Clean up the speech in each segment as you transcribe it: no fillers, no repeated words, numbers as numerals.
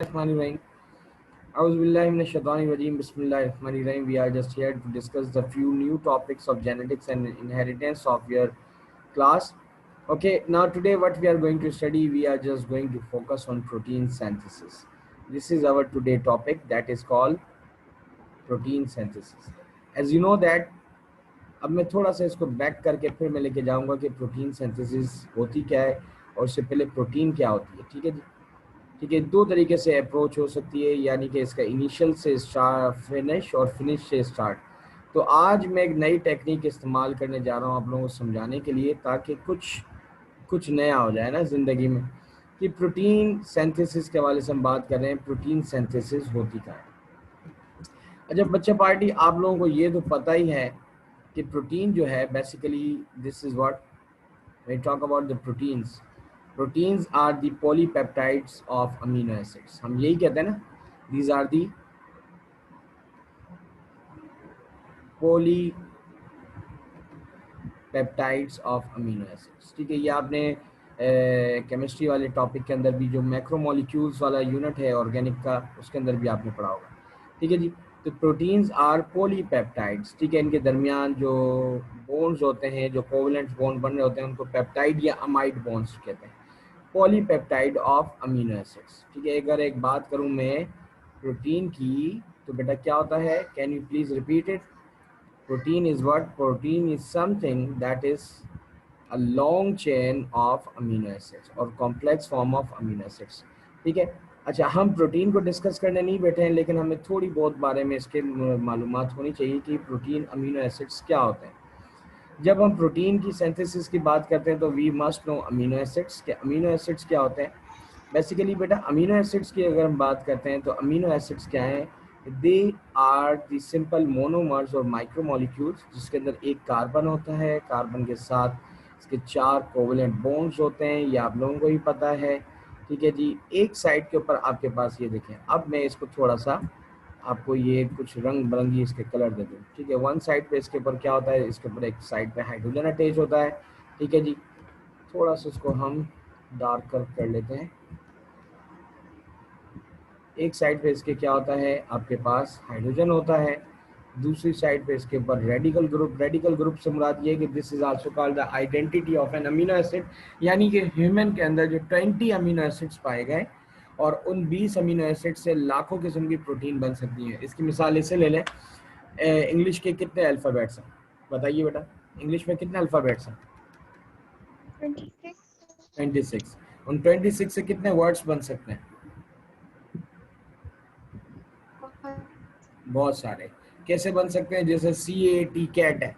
Bismillahirrahmanirrahim. Auzubillahi minash-shaitanir-rajim. Bismillahirrahmanirrahim. We are just here to discuss the few new topics of genetics and inheritance of your class. Okay, now today what we are going to study, we are just going to focus on protein synthesis. This is our today topic that is called protein synthesis. As you know that अब मैं थोड़ा सा इसको back करके फिर मैं लेके जाऊंगा कि प्रोटीन सिंथेसिस होती क्या है और उससे पहले प्रोटीन क्या होती है। ठीक है जी। ठीक है, दो तरीके से अप्रोच हो सकती है, यानी कि इसका इनिशियल से स्टार्ट फिनिश और फिनिश से स्टार्ट। तो आज मैं एक नई टेक्निक इस्तेमाल करने जा रहा हूँ आप लोगों को समझाने के लिए, ताकि कुछ कुछ नया हो जाए ना ज़िंदगी में। कि प्रोटीन सिंथेसिस के हवाले से हम बात कर रहे हैं, प्रोटीन सिंथेसिस होती क्या है। अच्छा बच्चा पार्टी, आप लोगों को ये तो पता ही है कि प्रोटीन जो है basically this is what we talk about the proteins. Proteins are the polypeptides of amino acids, हम यही कहते हैं ना, these are the polypeptides of amino acids. ठीक है, ये आपने केमिस्ट्री वाले टॉपिक के अंदर भी जो मैक्रोमोलिक्यूल्स वाला यूनिट है ऑर्गेनिक का, उसके अंदर भी आपने पढ़ा होगा। ठीक है जी। तो प्रोटीन्स आर पॉलीपेप्टाइड्स। ठीक है, इनके दरमियान जो बॉन्ड्स होते हैं, जो कोवलेंट बॉन्ड बन रहे होते हैं, उनको पेप्टाइड या अमाइड बॉन्ड्स कहते हैं, पॉलीपेप्टाइड ऑफ अमीनो एसिड्स। ठीक है, अगर एक बात करूं मैं प्रोटीन की, तो बेटा क्या होता है, can you please repeat it. Protein is what, protein is something that is a long chain of amino acids और complex form of amino acids. ठीक है। अच्छा, हम प्रोटीन को डिस्कस करने नहीं बैठे हैं, लेकिन हमें थोड़ी बहुत बारे में इसके मालूमात होनी चाहिए कि प्रोटीन अमीनो एसिड्स क्या होते हैं। जब हम प्रोटीन की सिंथेसिस की बात करते हैं तो we must know amino acids के। अमीनो एसिड्स क्या होते हैं बेसिकली बेटा। अमीनो एसिड्स की अगर हम बात करते हैं तो अमीनो एसिड्स क्या हैं, they are the simple monomers और माइक्रोमोलिक्यूल्स, जिसके अंदर एक कार्बन होता है, कार्बन के साथ इसके चार कोवलेंट बॉन्ड्स होते हैं, ये आप लोगों को ही पता है। ठीक है जी। एक साइड के ऊपर आपके पास ये देखें, अब मैं इसको थोड़ा सा आपको ये कुछ रंग बिरंगी इसके कलर दे दूँ। ठीक है, वन साइड पे इसके ऊपर क्या होता है, इसके ऊपर एक साइड पे हाइड्रोजन अटैच होता है। ठीक है जी। थोड़ा सा इसको हम डार्क कर लेते हैं। एक साइड पे इसके क्या होता है, आपके पास हाइड्रोजन होता है, दूसरी साइड पे इसके ऊपर रेडिकल ग्रुप। रेडिकल ग्रुप से मुराद ये है कि this is also called the identity of an amino acid, यानी कि ह्यूमन के अंदर जो 20 अमीनो एसिड्स पाए गए और उन 20 अमीनो एसिड से लाखों किस्म की प्रोटीन बन सकती है। इसकी मिसाल इसे ले लें, इंग्लिश के कितने अल्फ़ाबेट्स हैं बताइए बेटा, इंग्लिश में कितने अल्फ़ाबेट्स हैं। 26। 26। उन 26 से कितने वर्ड्स बन सकते हैं, बहुत सारे। कैसे बन सकते हैं, जैसे CAT कैट है,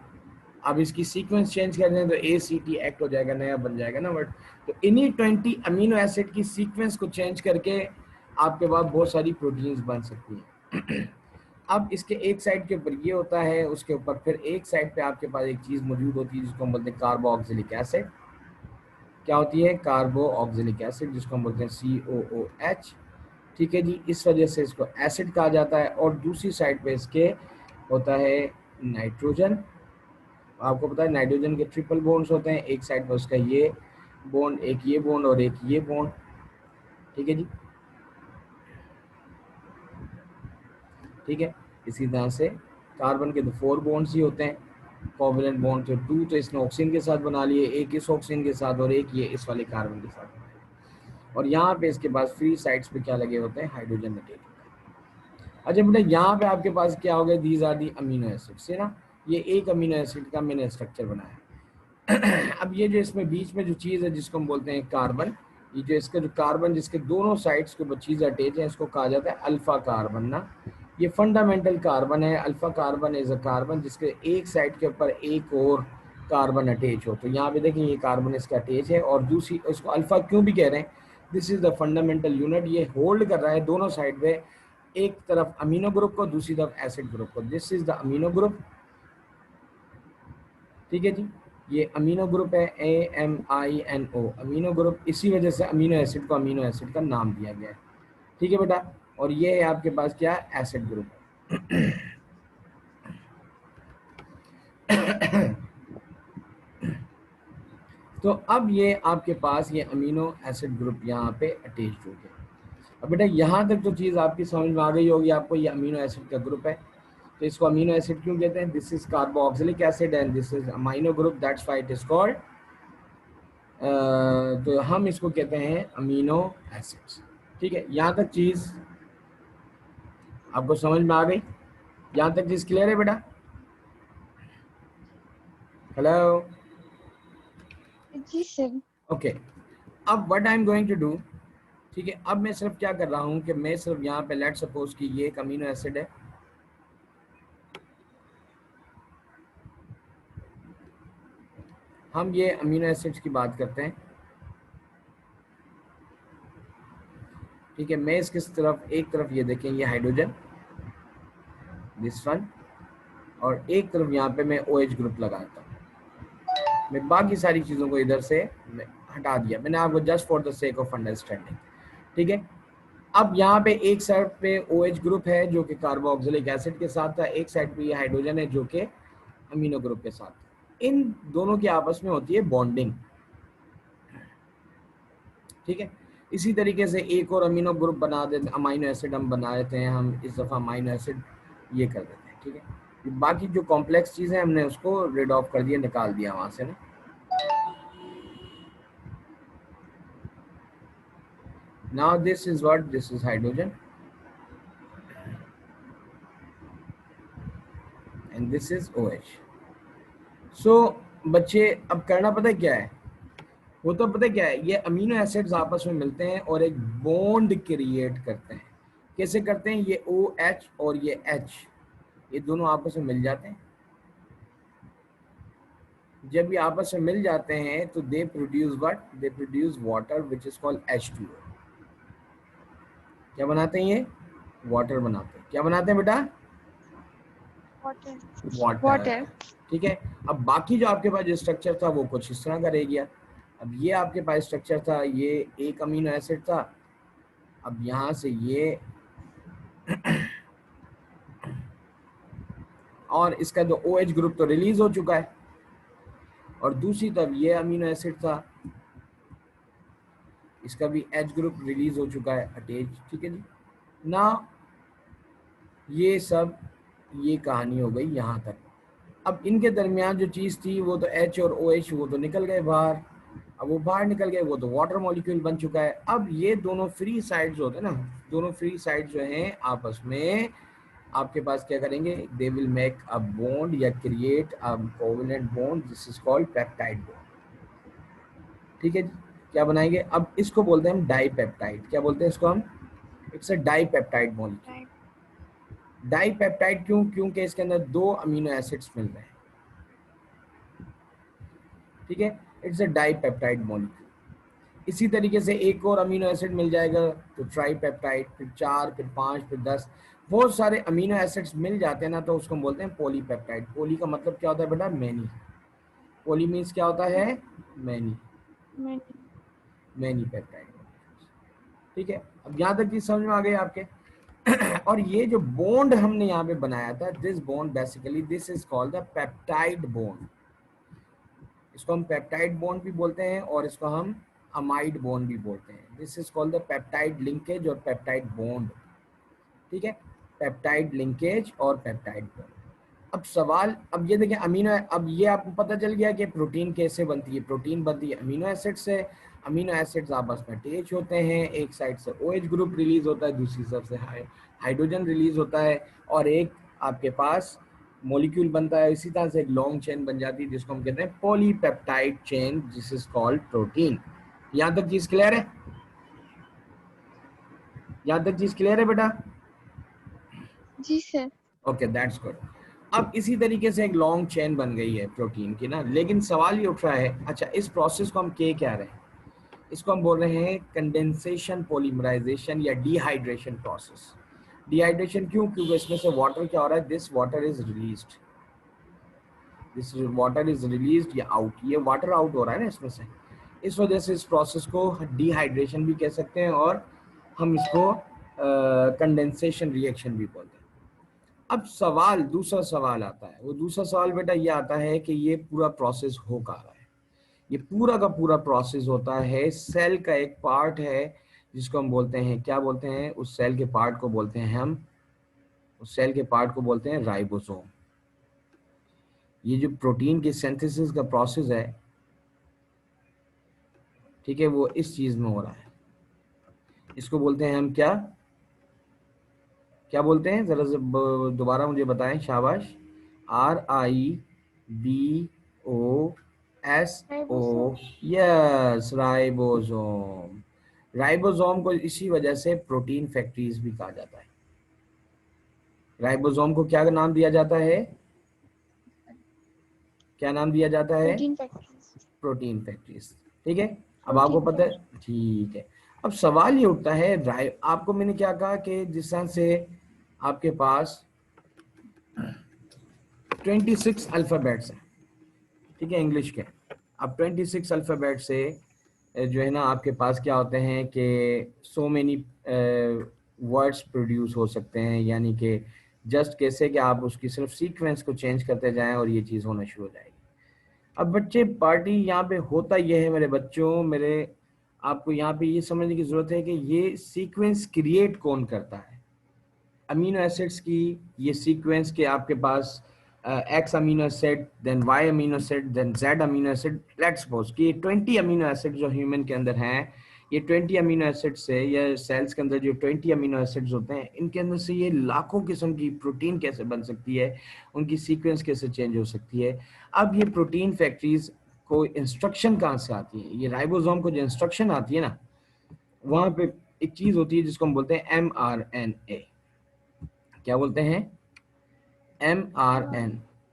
अब इसकी सीक्वेंस चेंज कर दें तो ACT एक्ट हो जाएगा, नया बन जाएगा ना वर्ड। तो इन्हीं 20 अमीनो एसिड की सीक्वेंस को चेंज करके आपके पास बहुत सारी प्रोटीन्स बन सकती हैं। अब इसके एक साइड के ऊपर ये होता है, उसके ऊपर फिर एक साइड पे आपके पास एक चीज़ मौजूद होती है जिसको हम बोलते हैं कार्बोक्सिलिक एसिड। क्या होती है, कार्बोक्सिलिक एसिड, जिसको हम बोलते हैं COOH। ठीक है जी, इस वजह से इसको एसिड कहा जाता है। और दूसरी साइड पे इसके होता है नाइट्रोजन। आपको पता है नाइट्रोजन के ट्रिपल बॉन्ड्स होते हैं, एक साइड पे उसका ये बॉन्ड, एक ये बॉन्ड और एक ये बॉन्ड। ठीक है जी। ठीक है, इसी तरह से कार्बन के तो 4 बॉन्ड्स ही होते हैं, कोवलेंट बॉन्ड तो 2 तो इसने ऑक्सीजन के साथ बना लिए, एक इस ऑक्सीजन के साथ और एक ये इस वाले कार्बन के साथ बना लिए। और यहाँ पे इसके पास फ्री साइड्स पे क्या लगे होते हैं, हाइड्रोजन अटैच होता है। अच्छा बेटा, यहाँ पे आपके पास क्या हो गया, these are the amino acids है ना, ये एक अमीनो एसिड का मैंने स्ट्रक्चर बनाया। अब ये जो इसमें बीच में जो चीज़ है जिसको हम बोलते हैं कार्बन, ये जो इसका जो कार्बन जिसके दोनों साइड्स के ऊपर चीज़ अटैच है, इसको कहा जाता है अल्फा कार्बन ना। ये फंडामेंटल कार्बन है। Alpha carbon is a carbon जिसके एक साइड के ऊपर एक और कार्बन अटैच हो। तो यहाँ पे देखें ये कार्बन इसका अटैच है, और दूसरी उसको अल्फा क्यों भी कह रहे हैं, this is the fundamental unit. ये होल्ड कर रहा है दोनों साइड पे, एक तरफ अमीनो ग्रुप को, दूसरी तरफ एसिड ग्रुप को। This is the amino group. ठीक है जी, ये अमीनो ग्रुप है, AMINO अमीनो ग्रुप। इसी वजह से अमीनो एसिड को अमीनो एसिड का नाम दिया गया है। ठीक है बेटा, और ये है आपके पास क्या, एसिड ग्रुप। तो अब ये आपके पास ये अमीनो एसिड ग्रुप यहाँ पे अटैच्ड हो गया। अब बेटा यहाँ तक तो चीज़ आपकी समझ में आ गई होगी आपको, ये अमीनो एसिड का ग्रुप है, तो इसको अमीनो एसिड क्यों कहते हैं? This is carboxylic acid and this is amino group, that's why it is called, तो हम इसको कहते हैं अमीनो एसिड्स। ठीक है, यहाँ तक चीज़ आपको समझ में आ गई? यहाँ तक चीज़ क्लियर है बेटा? हेलो? जी सर। ओके, अब what I am going to do, ठीक है, अब मैं सिर्फ क्या कर रहा हूँ कि मैं सिर्फ यहाँ पे लेट सपोज कि ये एक अमीनो एसिड है, हम ये अमीनो एसिड्स की बात करते हैं, ठीक है। मैं इसकी तरफ एक तरफ ये देखें ये हाइड्रोजन दिस वन, और एक तरफ यहाँ पे मैं OH ग्रुप लगाता हूँ। मैं बाकी सारी चीज़ों को इधर से हटा दिया मैंने आपको just for the sake of understanding, ठीक है। अब यहाँ पे एक साइड पे OH ग्रुप है जो कि कार्बोक्सिलिक एसिड के साथ था, एक साइड पे ये हाइड्रोजन है जो कि अमीनो ग्रुप के साथ। इन दोनों की आपस में होती है बॉन्डिंग, ठीक है। इसी तरीके से एक और अमीनो ग्रुप बना देते, अमीनो एसिड हम बना देते हैं, हम इस दफ़ा अमीनो एसिड ये कर देते हैं, ठीक है। बाकी जो कॉम्प्लेक्स चीज़ें हमने उसको रिड ऑफ कर दिया, निकाल दिया वहाँ से ना। Now this is what, this is hydrogen and this is OH. So बच्चे अब करना पता है क्या है, वो तो पता है क्या है, ये अमीनो एसिड्स आपस में मिलते हैं और एक बॉन्ड क्रिएट करते हैं। कैसे करते हैं? ये OH और ये H, ये दोनों आपस में मिल जाते हैं। जब ये आपस में मिल जाते हैं तो they produce what, they produce water which is called H2O। क्या बनाते हैं ये? वाटर बनाते हैं। क्या बनाते हैं बेटा? वाटर। ठीक है। अब बाकी जो आपके पास जो स्ट्रक्चर था वो कुछ इस तरह का रह गया। अब ये आपके पास स्ट्रक्चर था, ये एक अमीनो एसिड था, अब यहाँ से ये और इसका जो OH ग्रुप तो रिलीज हो चुका है, और दूसरी तरफ ये अमीनो एसिड था, इसका भी H ग्रुप रिलीज हो चुका है, अटैच, ठीक है जी ना। ये सब ये कहानी हो गई यहाँ तक। अब इनके दरमियान जो चीज़ थी वो तो H और OH वो तो निकल गए बाहर, अब वो बाहर निकल गए, वो तो वाटर मॉलिक्यूल बन चुका है। अब ये दोनों फ्री साइड्स होते हैं ना, दोनों फ्री साइड्स जो हैं आपस में आपके पास क्या करेंगे, they will make a bond या create a covalent bond, this is called peptide bond, ठीक है जी। क्या बनाएंगे? अब इसको बोलते हैं हम डाईपेप्टाइड। क्या बोलते हैं इसको हम? It's a dipeptide molecule. Dipeptide क्यों? क्योंकि इसके अंदर दो अमीनो एसिड्स मिल रहे हैं, ठीक है। It's a dipeptide molecule. इसी तरीके से एक और अमीनो एसिड मिल जाएगा तो ट्राईपेप्टाइड, फिर 4, फिर 5, फिर 10, बहुत सारे अमीनो एसिड्स मिल जाते हैं ना, तो उसको हम बोलते हैं पॉलीपेप्टाइड। पॉली का मतलब क्या होता है बेटा? मैनी। पॉली मीन्स क्या होता है? मैनी, मैनी पेप्टाइड, ठीक है। अब यहाँ तक चीज समझ में आ गई आपके? और ये जो बॉन्ड हमने यहाँ पे बनाया था, this bond basically this is called the peptide bond. इसको हम पेप्टाइड बॉन्ड भी बोलते हैं और इसको हम अमाइड बॉन्ड भी बोलते हैं। This is called the peptide linkage और पेप्टाइड बॉन्ड, ठीक है। पेप्टाइड लिंकेज और पेप्टाइड बॉन्ड। अब सवाल, अब ये देखें अमीनो, अब ये आपको पता चल गया कि प्रोटीन कैसे बनती है। प्रोटीन बनती है अमीनो एसिड से, अमीनो एसिड्स आपस में अटैच होते हैं, एक साइड से OH ग्रुप रिलीज होता है, दूसरी तरफ से हाइड्रोजन रिलीज होता है, और एक आपके पास मॉलिक्यूल बनता है। इसी तरह से एक लॉन्ग चेन बन जाती है जिसको हम कहते हैं polypeptide chain, this is called protein. यहाँ तक चीज क्लियर है? यहाँ तक चीज क्लियर है बेटा? जी सर। Okay, that's good. अब इसी तरीके से एक लॉन्ग चेन बन गई है प्रोटीन की ना, लेकिन सवाल ये उठ रहा है, अच्छा इस प्रोसेस को हम क्या रहे हैं? इसको हम बोल रहे हैं कंडेंसेशन पॉलीमराइजेशन या डिहाइड्रेशन प्रोसेस। डिहाइड्रेशन क्यों? क्योंकि इसमें से वाटर क्या हो रहा है, this water is released, this water is released या आउट, ये वाटर आउट हो रहा है ना इसमें से, इस वजह से इस प्रोसेस को डिहाइड्रेशन भी कह सकते हैं और हम इसको कंडेंसेशन रिएक्शन भी बोलते हैं। अब सवाल, दूसरा सवाल आता है, वो दूसरा सवाल बेटा ये आता है कि ये पूरा प्रोसेस हो कहाँ रहा है? ये पूरा का पूरा प्रोसेस होता है, सेल का एक पार्ट है जिसको हम बोलते हैं, क्या बोलते हैं, उस सेल के पार्ट को बोलते हैं हम, उस सेल के पार्ट को बोलते हैं राइबोसोम। ये जो प्रोटीन के सिंथेसिस का प्रोसेस है, ठीक है, वो इस चीज में हो रहा है। इसको बोलते हैं हम क्या, क्या बोलते हैं, जरा दोबारा मुझे बताएं, शाबाश। RIBOS, ribosome. Yes, ribosome. Ribosome को इसी वजह से प्रोटीन फैक्ट्रीज भी कहा जाता है। राइबोसोम को क्या नाम दिया जाता है, क्या नाम दिया जाता है, प्रोटीन फैक्ट्रीज। Protein factories. ठीक है, अब आपको प्रोटीन पता है, फैक्ट्री। ठीक है। अब सवाल ये उठता है, आपको मैंने क्या कहा कि जिस तरह से आपके पास 26 अल्फ़ाबेट्स हैं, ठीक है, इंग्लिश के। अब 26 अल्फ़ाबेट से जो है ना आपके पास क्या होते हैं कि सो मेनी वर्ड्स प्रोड्यूस हो सकते हैं, यानी कि जस्ट कैसे कि आप उसकी सिर्फ सीक्वेंस को चेंज करते जाएं और ये चीज़ होना शुरू हो जाएगी। अब बच्चे पार्टी यहाँ पे होता ये है मेरे बच्चों, मेरे आपको यहाँ पे ये समझने की ज़रूरत है कि ये सीक्वेंस क्रिएट कौन करता है। अमीनो एसिड्स की ये सीक्वेंस के आपके पास X amino acid, then Y amino acid, then Z amino acid, let's suppose कि 20 अमीनो एसिड जो ह्यूमन के अंदर हैं, ये 20 अमीनो एसिड से, या सेल्स के अंदर जो 20 अमीनो एसिड्स होते हैं, इनके अंदर से ये लाखों किस्म की प्रोटीन कैसे बन सकती है, उनकी सीक्वेंस कैसे चेंज हो सकती है। अब ये प्रोटीन फैक्ट्रीज को इंस्ट्रक्शन कहाँ से आती है, ये राइबोसोम को जो इंस्ट्रक्शन आती है ना, वहाँ पे एक चीज़ होती है जिसको हम बोलते हैं mRNA। क्या बोलते हैं, mRNA।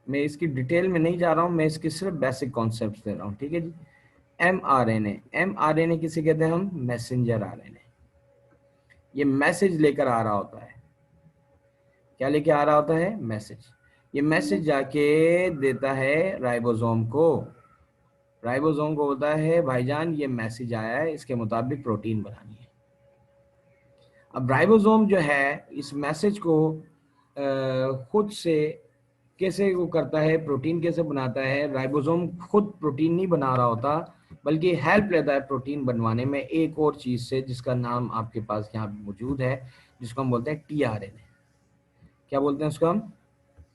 मैं इसकी डिटेल में नहीं जा रहा हूँ, मैं इसके सिर्फ बेसिक कॉन्सेप्ट दे रहा हूँ, ठीक है जी। mRNA किसे कहते हैं हम, मैसेंजर RNA। ये मैसेज लेकर आ रहा होता है, क्या लेके आ रहा होता है, मैसेज। ये मैसेज जाके देता है राइबोसोम को, राइबोसोम को होता है भाईजान ये मैसेज आया है, इसके मुताबिक प्रोटीन बनानी है। अब राइबोसोम जो है इस मैसेज को खुद से कैसे वो करता है, प्रोटीन कैसे बनाता है, राइबोसोम खुद प्रोटीन नहीं बना रहा होता, बल्कि हेल्प लेता है प्रोटीन बनवाने में एक और चीज से, जिसका नाम आपके पास यहाँ मौजूद है, जिसको हम बोलते हैं टीआरएनए। क्या बोलते हैं उसको हम,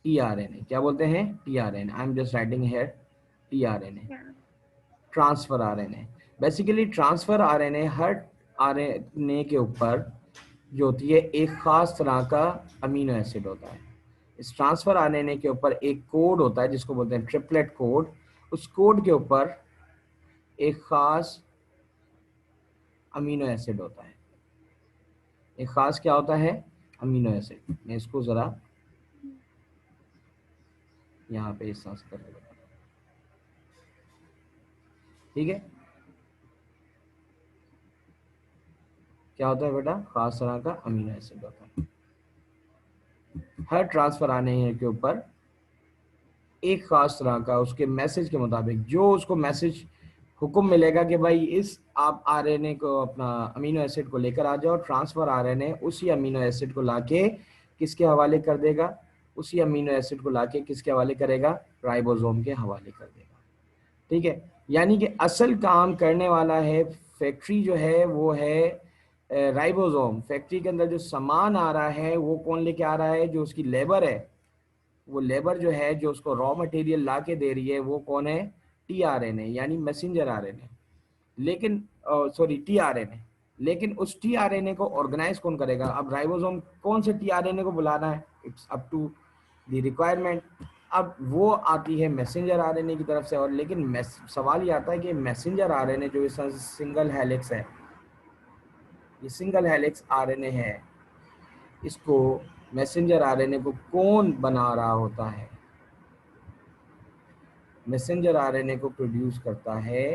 टीआरएनए। क्या बोलते हैं, tRNA. I am just writing here, tRNA, transfer RNA. Basically transfer RNA her RNA के ऊपर जो होती है एक खास तरह का अमीनो एसिड होता है। इस ट्रांसफर आरएनए के ऊपर एक कोड होता है जिसको बोलते हैं ट्रिपलेट कोड। उस कोड के ऊपर एक खास अमीनो एसिड होता है, एक खास क्या होता है, अमीनो एसिड। मैं इसको जरा यहाँ पे इस तरह से करके बताता हूँ, ठीक है। क्या होता है बेटा, खास तरह का अमीनो एसिड होता है। हर ट्रांसफर आरएनए के ऊपर एक खास तरह का, उसके मैसेज के मुताबिक जो उसको मैसेज हुक्म मिलेगा कि भाई इस आप आरएनए को, अपना अमीनो एसिड को लेकर आ जाओ, ट्रांसफर आरएनए उसी अमीनो एसिड को लाके किसके हवाले कर देगा, उसी अमीनो एसिड को लाके किसके हवाले करेगा, राइबोसोम के हवाले कर देगा, ठीक है। यानी कि असल काम करने वाला है फैक्ट्री जो है वो है राइबोसोम। फैक्ट्री के अंदर जो सामान आ रहा है वो कौन लेके आ रहा है, जो उसकी लेबर है, वो लेबर जो है जो उसको रॉ मटेरियल ला के दे रही है वो कौन है, टीआरएनए, यानी मैसेंजर आरएनए। लेकिन सॉरी, टीआरएनए। लेकिन उस टीआरएनए को ऑर्गेनाइज कौन करेगा, अब राइबोसोम कौन से टीआरएनए को बुलाना है, it's up to the requirement. अब वो आती है मैसेंजर आरएनए की तरफ से, और लेकिन सवाल ये आता है कि मैसेंजर आरएनए जो इस सिंगल हेलिक्स है, ये सिंगल हेलिक्स आरएनए है, इसको मैसेंजर आरएनए को कौन बना रहा होता है, मैसेंजर आरएनए को प्रोड्यूस करता है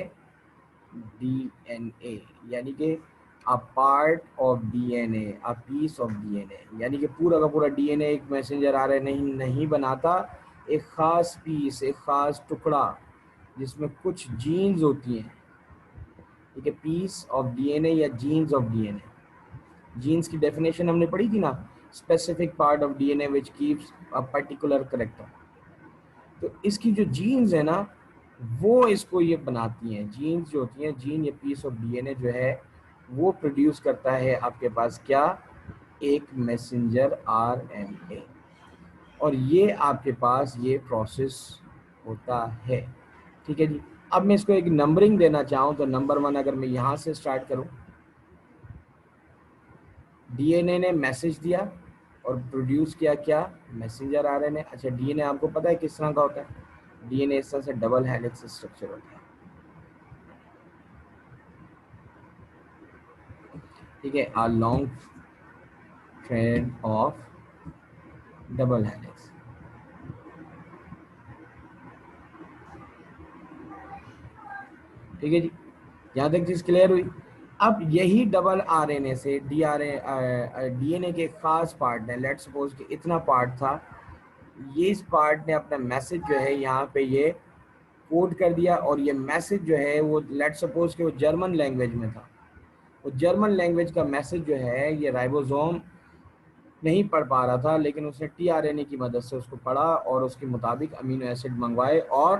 डीएनए, यानी कि a part of DNA, a piece of DNA. यानी कि पूरा का पूरा डीएनए एक मैसेंजर आरएनए नहीं बनाता, एक खास पीस, एक खास टुकड़ा जिसमें कुछ जीन्स होती हैं, ठीक है, पीस ऑफ डीएनए या जीन्स ऑफ डीएनए। जीन्स की डेफिनेशन हमने पढ़ी थी ना, specific part of DNA which keeps a particular character. तो इसकी जो जीन्स है ना वो इसको ये बनाती हैं, जीन्स जो होती हैं, जीन या पीस ऑफ डीएनए जो है वो प्रोड्यूस करता है आपके पास क्या, एक मैसेंजर आरएनए, और ये आपके पास ये प्रोसेस होता है। ठीक है जी। अब मैं इसको एक नंबरिंग देना चाहूँ तो नंबर 1 अगर मैं यहाँ से स्टार्ट करूँ, डीएनए ने मैसेज दिया और प्रोड्यूस किया क्या, मैसेंजर आरएनए। अच्छा, डीएनए आपको पता है किस तरह का होता है, डीएनए इस तरह से डबल हेलिक्स स्ट्रक्चर होता है। ठीक है, a long train of double helix. ठीक है जी, यहाँ तक चीज क्लियर हुई। अब यही डबल आरएनए से डीएनए के खास पार्ट ने, लेट्स सपोज कि इतना पार्ट था, ये इस पार्ट ने अपना मैसेज जो है यहाँ पे ये कोड कर दिया, और ये मैसेज जो है वो लेट्स सपोज कि वो जर्मन लैंग्वेज में था। वो जर्मन लैंग्वेज का मैसेज जो है ये राइबोसोम नहीं पढ़ पा रहा था, लेकिन उसने टीआरएनए की मदद से उसको पढ़ा और उसके मुताबिक अमीनो एसिड मंगवाए और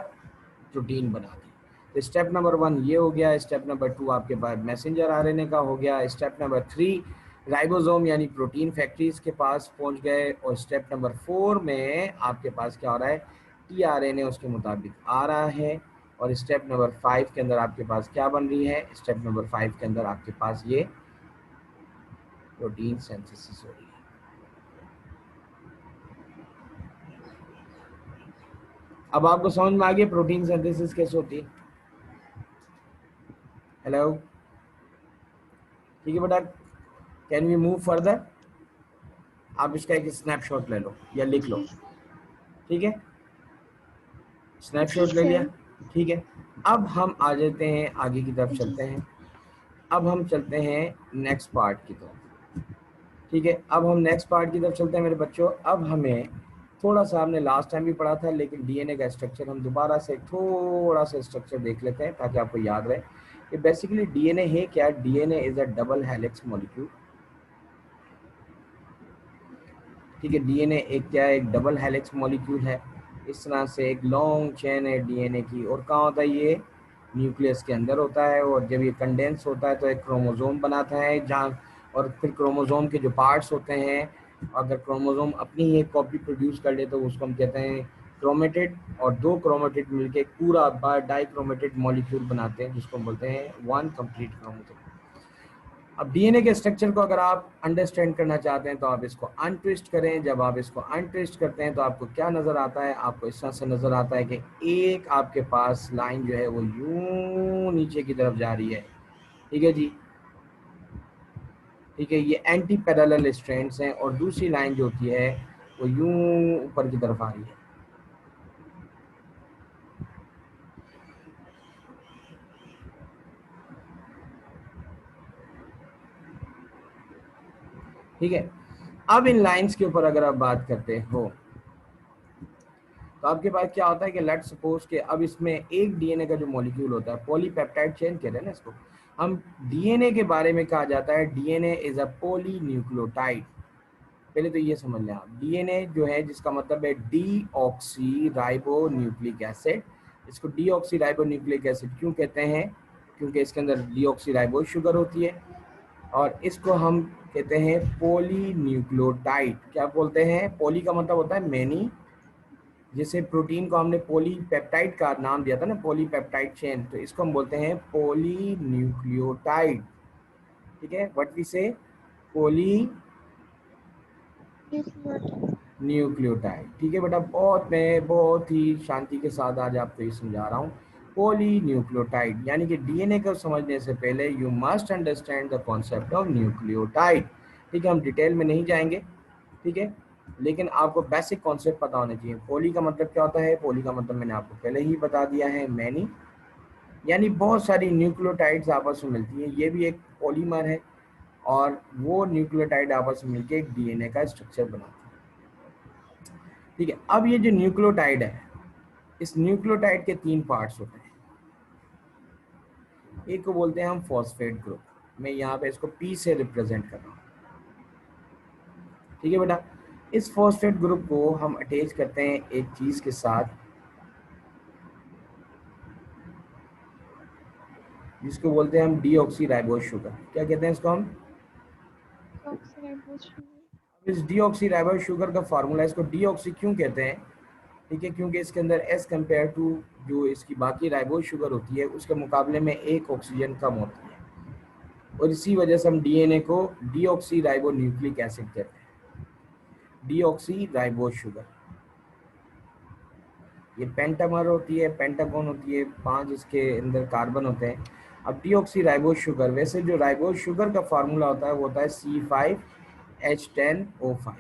प्रोटीन बना दी। तो स्टेप नंबर 1 ये हो गया। स्टेप नंबर 2 आपके पास मैसेंजर आरएनए का हो गया। स्टेप नंबर 3 राइबोसोम यानी प्रोटीन फैक्ट्रीज के पास पहुंच गए। और स्टेप नंबर 4 में आपके पास क्या हो रहा है, टीआरएनए उसके मुताबिक आ रहा है। और स्टेप नंबर 5 के अंदर आपके पास क्या बन रही है, स्टेप नंबर 5 के अंदर आपके पास ये प्रोटीन सिंथेसिस हो रही है। अब आपको समझ में आ गया प्रोटीन सिंथेसिस कैसे होती है। हेलो, ठीक है बेटा, कैन वी मूव फर्दर। आप इसका एक स्नैपशॉट ले लो या लिख लो। जी ठीक है, जी स्नैपशॉट ले लिया। सर। ठीक है, अब हम आ जाते हैं आगे की तरफ, जी चलते हैं। अब हम चलते हैं नेक्स्ट पार्ट की तरफ। ठीक है, अब हम नेक्स्ट पार्ट की तरफ चलते हैं मेरे बच्चों। अब हमें थोड़ा सा, हमने लास्ट टाइम भी पढ़ा था, लेकिन डीएनए का स्ट्रक्चर हम दोबारा से थोड़ा सा स्ट्रक्चर देख लेते हैं ताकि आपको याद रहे कि बेसिकली डीएनए है क्या। DNA is a double helix molecule. ठीक है, डीएनए एक क्या है, एक डबल हेलिक्स मॉलिक्यूल है। इस तरह से एक लॉन्ग चेन है डीएनए की। और कहाँ होता है ये, न्यूक्लियस के अंदर होता है। और जब ये कंडेंस होता है तो एक क्रोमोसोम बनाता है जहाँ, और फिर क्रोमोसोम के जो पार्ट्स होते हैं, अगर क्रोमोसोम अपनी ही एक कॉपी प्रोड्यूस कर ले तो उसको हम कहते हैं क्रोमेटिड। और दो क्रोमेटिड मिलके पूरा डाइक्रोमेटिड मॉलिक्यूल बनाते हैं जिसको हम बोलते हैं वन कंप्लीट क्रोमोसोम। अब डीएनए के स्ट्रक्चर को अगर आप अंडरस्टैंड करना चाहते हैं तो आप इसको अनट्विस्ट करें। जब आप इसको अनट्विस्ट करते हैं तो आपको क्या नज़र आता है, आपको इस तरह से नज़र आता है कि एक आपके पास लाइन जो है वो यूं नीचे की तरफ जा रही है। ठीक है जी, ठीक है, ये एंटी पैरेलल स्ट्रैंड्स हैं। और दूसरी लाइन जो होती है वो यूं ऊपर की तरफ आ रही है। ठीक है, अब इन लाइंस के ऊपर अगर आप बात करते हो तो आपके पास क्या होता है कि लेट्स सपोज कि अब इसमें एक डीएनए का जो मॉलिक्यूल होता है, पॉलीपेप्टाइड चेन कहते हैं ना इसको हम। डीएनए के बारे में कहा जाता है डीएनए इज अ पॉलीन्यूक्लियोटाइड। पहले तो ये समझ लें आप, डीएनए जो है जिसका मतलब है डीऑक्सी राइबो न्यूक्लिक एसिड। इसको डीऑक्सी राइबो न्यूक्लिक एसिड क्यों कहते हैं, क्योंकि इसके अंदर डीऑक्सी राइबो शुगर होती है। और इसको हम कहते हैं पॉलीन्यूक्लियोटाइड। क्या बोलते हैं, पॉली का मतलब होता है मैनी। जैसे प्रोटीन को हमने पॉलीपेप्टाइड का नाम दिया था ना, पॉलीपेप्टाइड चेन, तो इसको हम बोलते हैं पॉलीन्यूक्लियोटाइड। ठीक है, व्हाट वी से, पॉली न्यूक्लियोटाइड। ठीक है बेटा, मैं बहुत ही शांति के साथ आज आपको ये समझा रहा हूँ। पॉली न्यूक्लियोटाइड यानी कि डीएनए को समझने से पहले you must understand the concept of nucleotide. ठीक है, हम डिटेल में नहीं जाएंगे। ठीक है, लेकिन आपको बेसिक कॉन्सेप्ट पता होने चाहिए। पॉली का मतलब क्या होता है, पॉली का मतलब मैंने आपको पहले ही बता दिया है, मैनी, यानी बहुत सारी न्यूक्लियोटाइड्स आपस में मिलती हैं, ये भी एक पॉलीमर है। और वो न्यूक्लियोटाइड आपस में मिलकर एक डीएनए का स्ट्रक्चर बनाते हैं। ठीक है, अब ये जो न्यूक्लियोटाइड है, इस न्यूक्लियोटाइड के 3 पार्ट्स होते हैं। एक को बोलते हैं हम फॉस्फेट ग्रुप, मैं यहाँ पे इसको पी से रिप्रेजेंट कर रहा हूँ। ठीक है बेटा, इस फॉस्फेट ग्रुप को हम अटैच करते हैं एक चीज के साथ जिसको बोलते हैं हम डीऑक्सी राइबोज शुगर। क्या कहते हैं इसको हम? Deoxyribose sugar. इस डीऑक्सी राइबोज शुगर का फार्मूला, इसको डीऑक्सी क्यों कहते हैं? ठीक है, क्योंकि इसके अंदर एज कम्पेयर टू जो इसकी बाकी राइबोज शुगर होती है उसके मुकाबले में एक ऑक्सीजन कम होती है, और इसी वजह से हम डीएनए को डीऑक्सी राइबो न्यूक्लिक एसिड कहते हैं। डीऑक्सी राइबोज शुगर, ये पेंटामर होती है, पेंटागन होती है, 5 इसके अंदर कार्बन होते हैं। अब डीऑक्सी राइबोज शुगर, वैसे जो राइबोज शुगर का फार्मूला होता है वो होता है C5H10O5।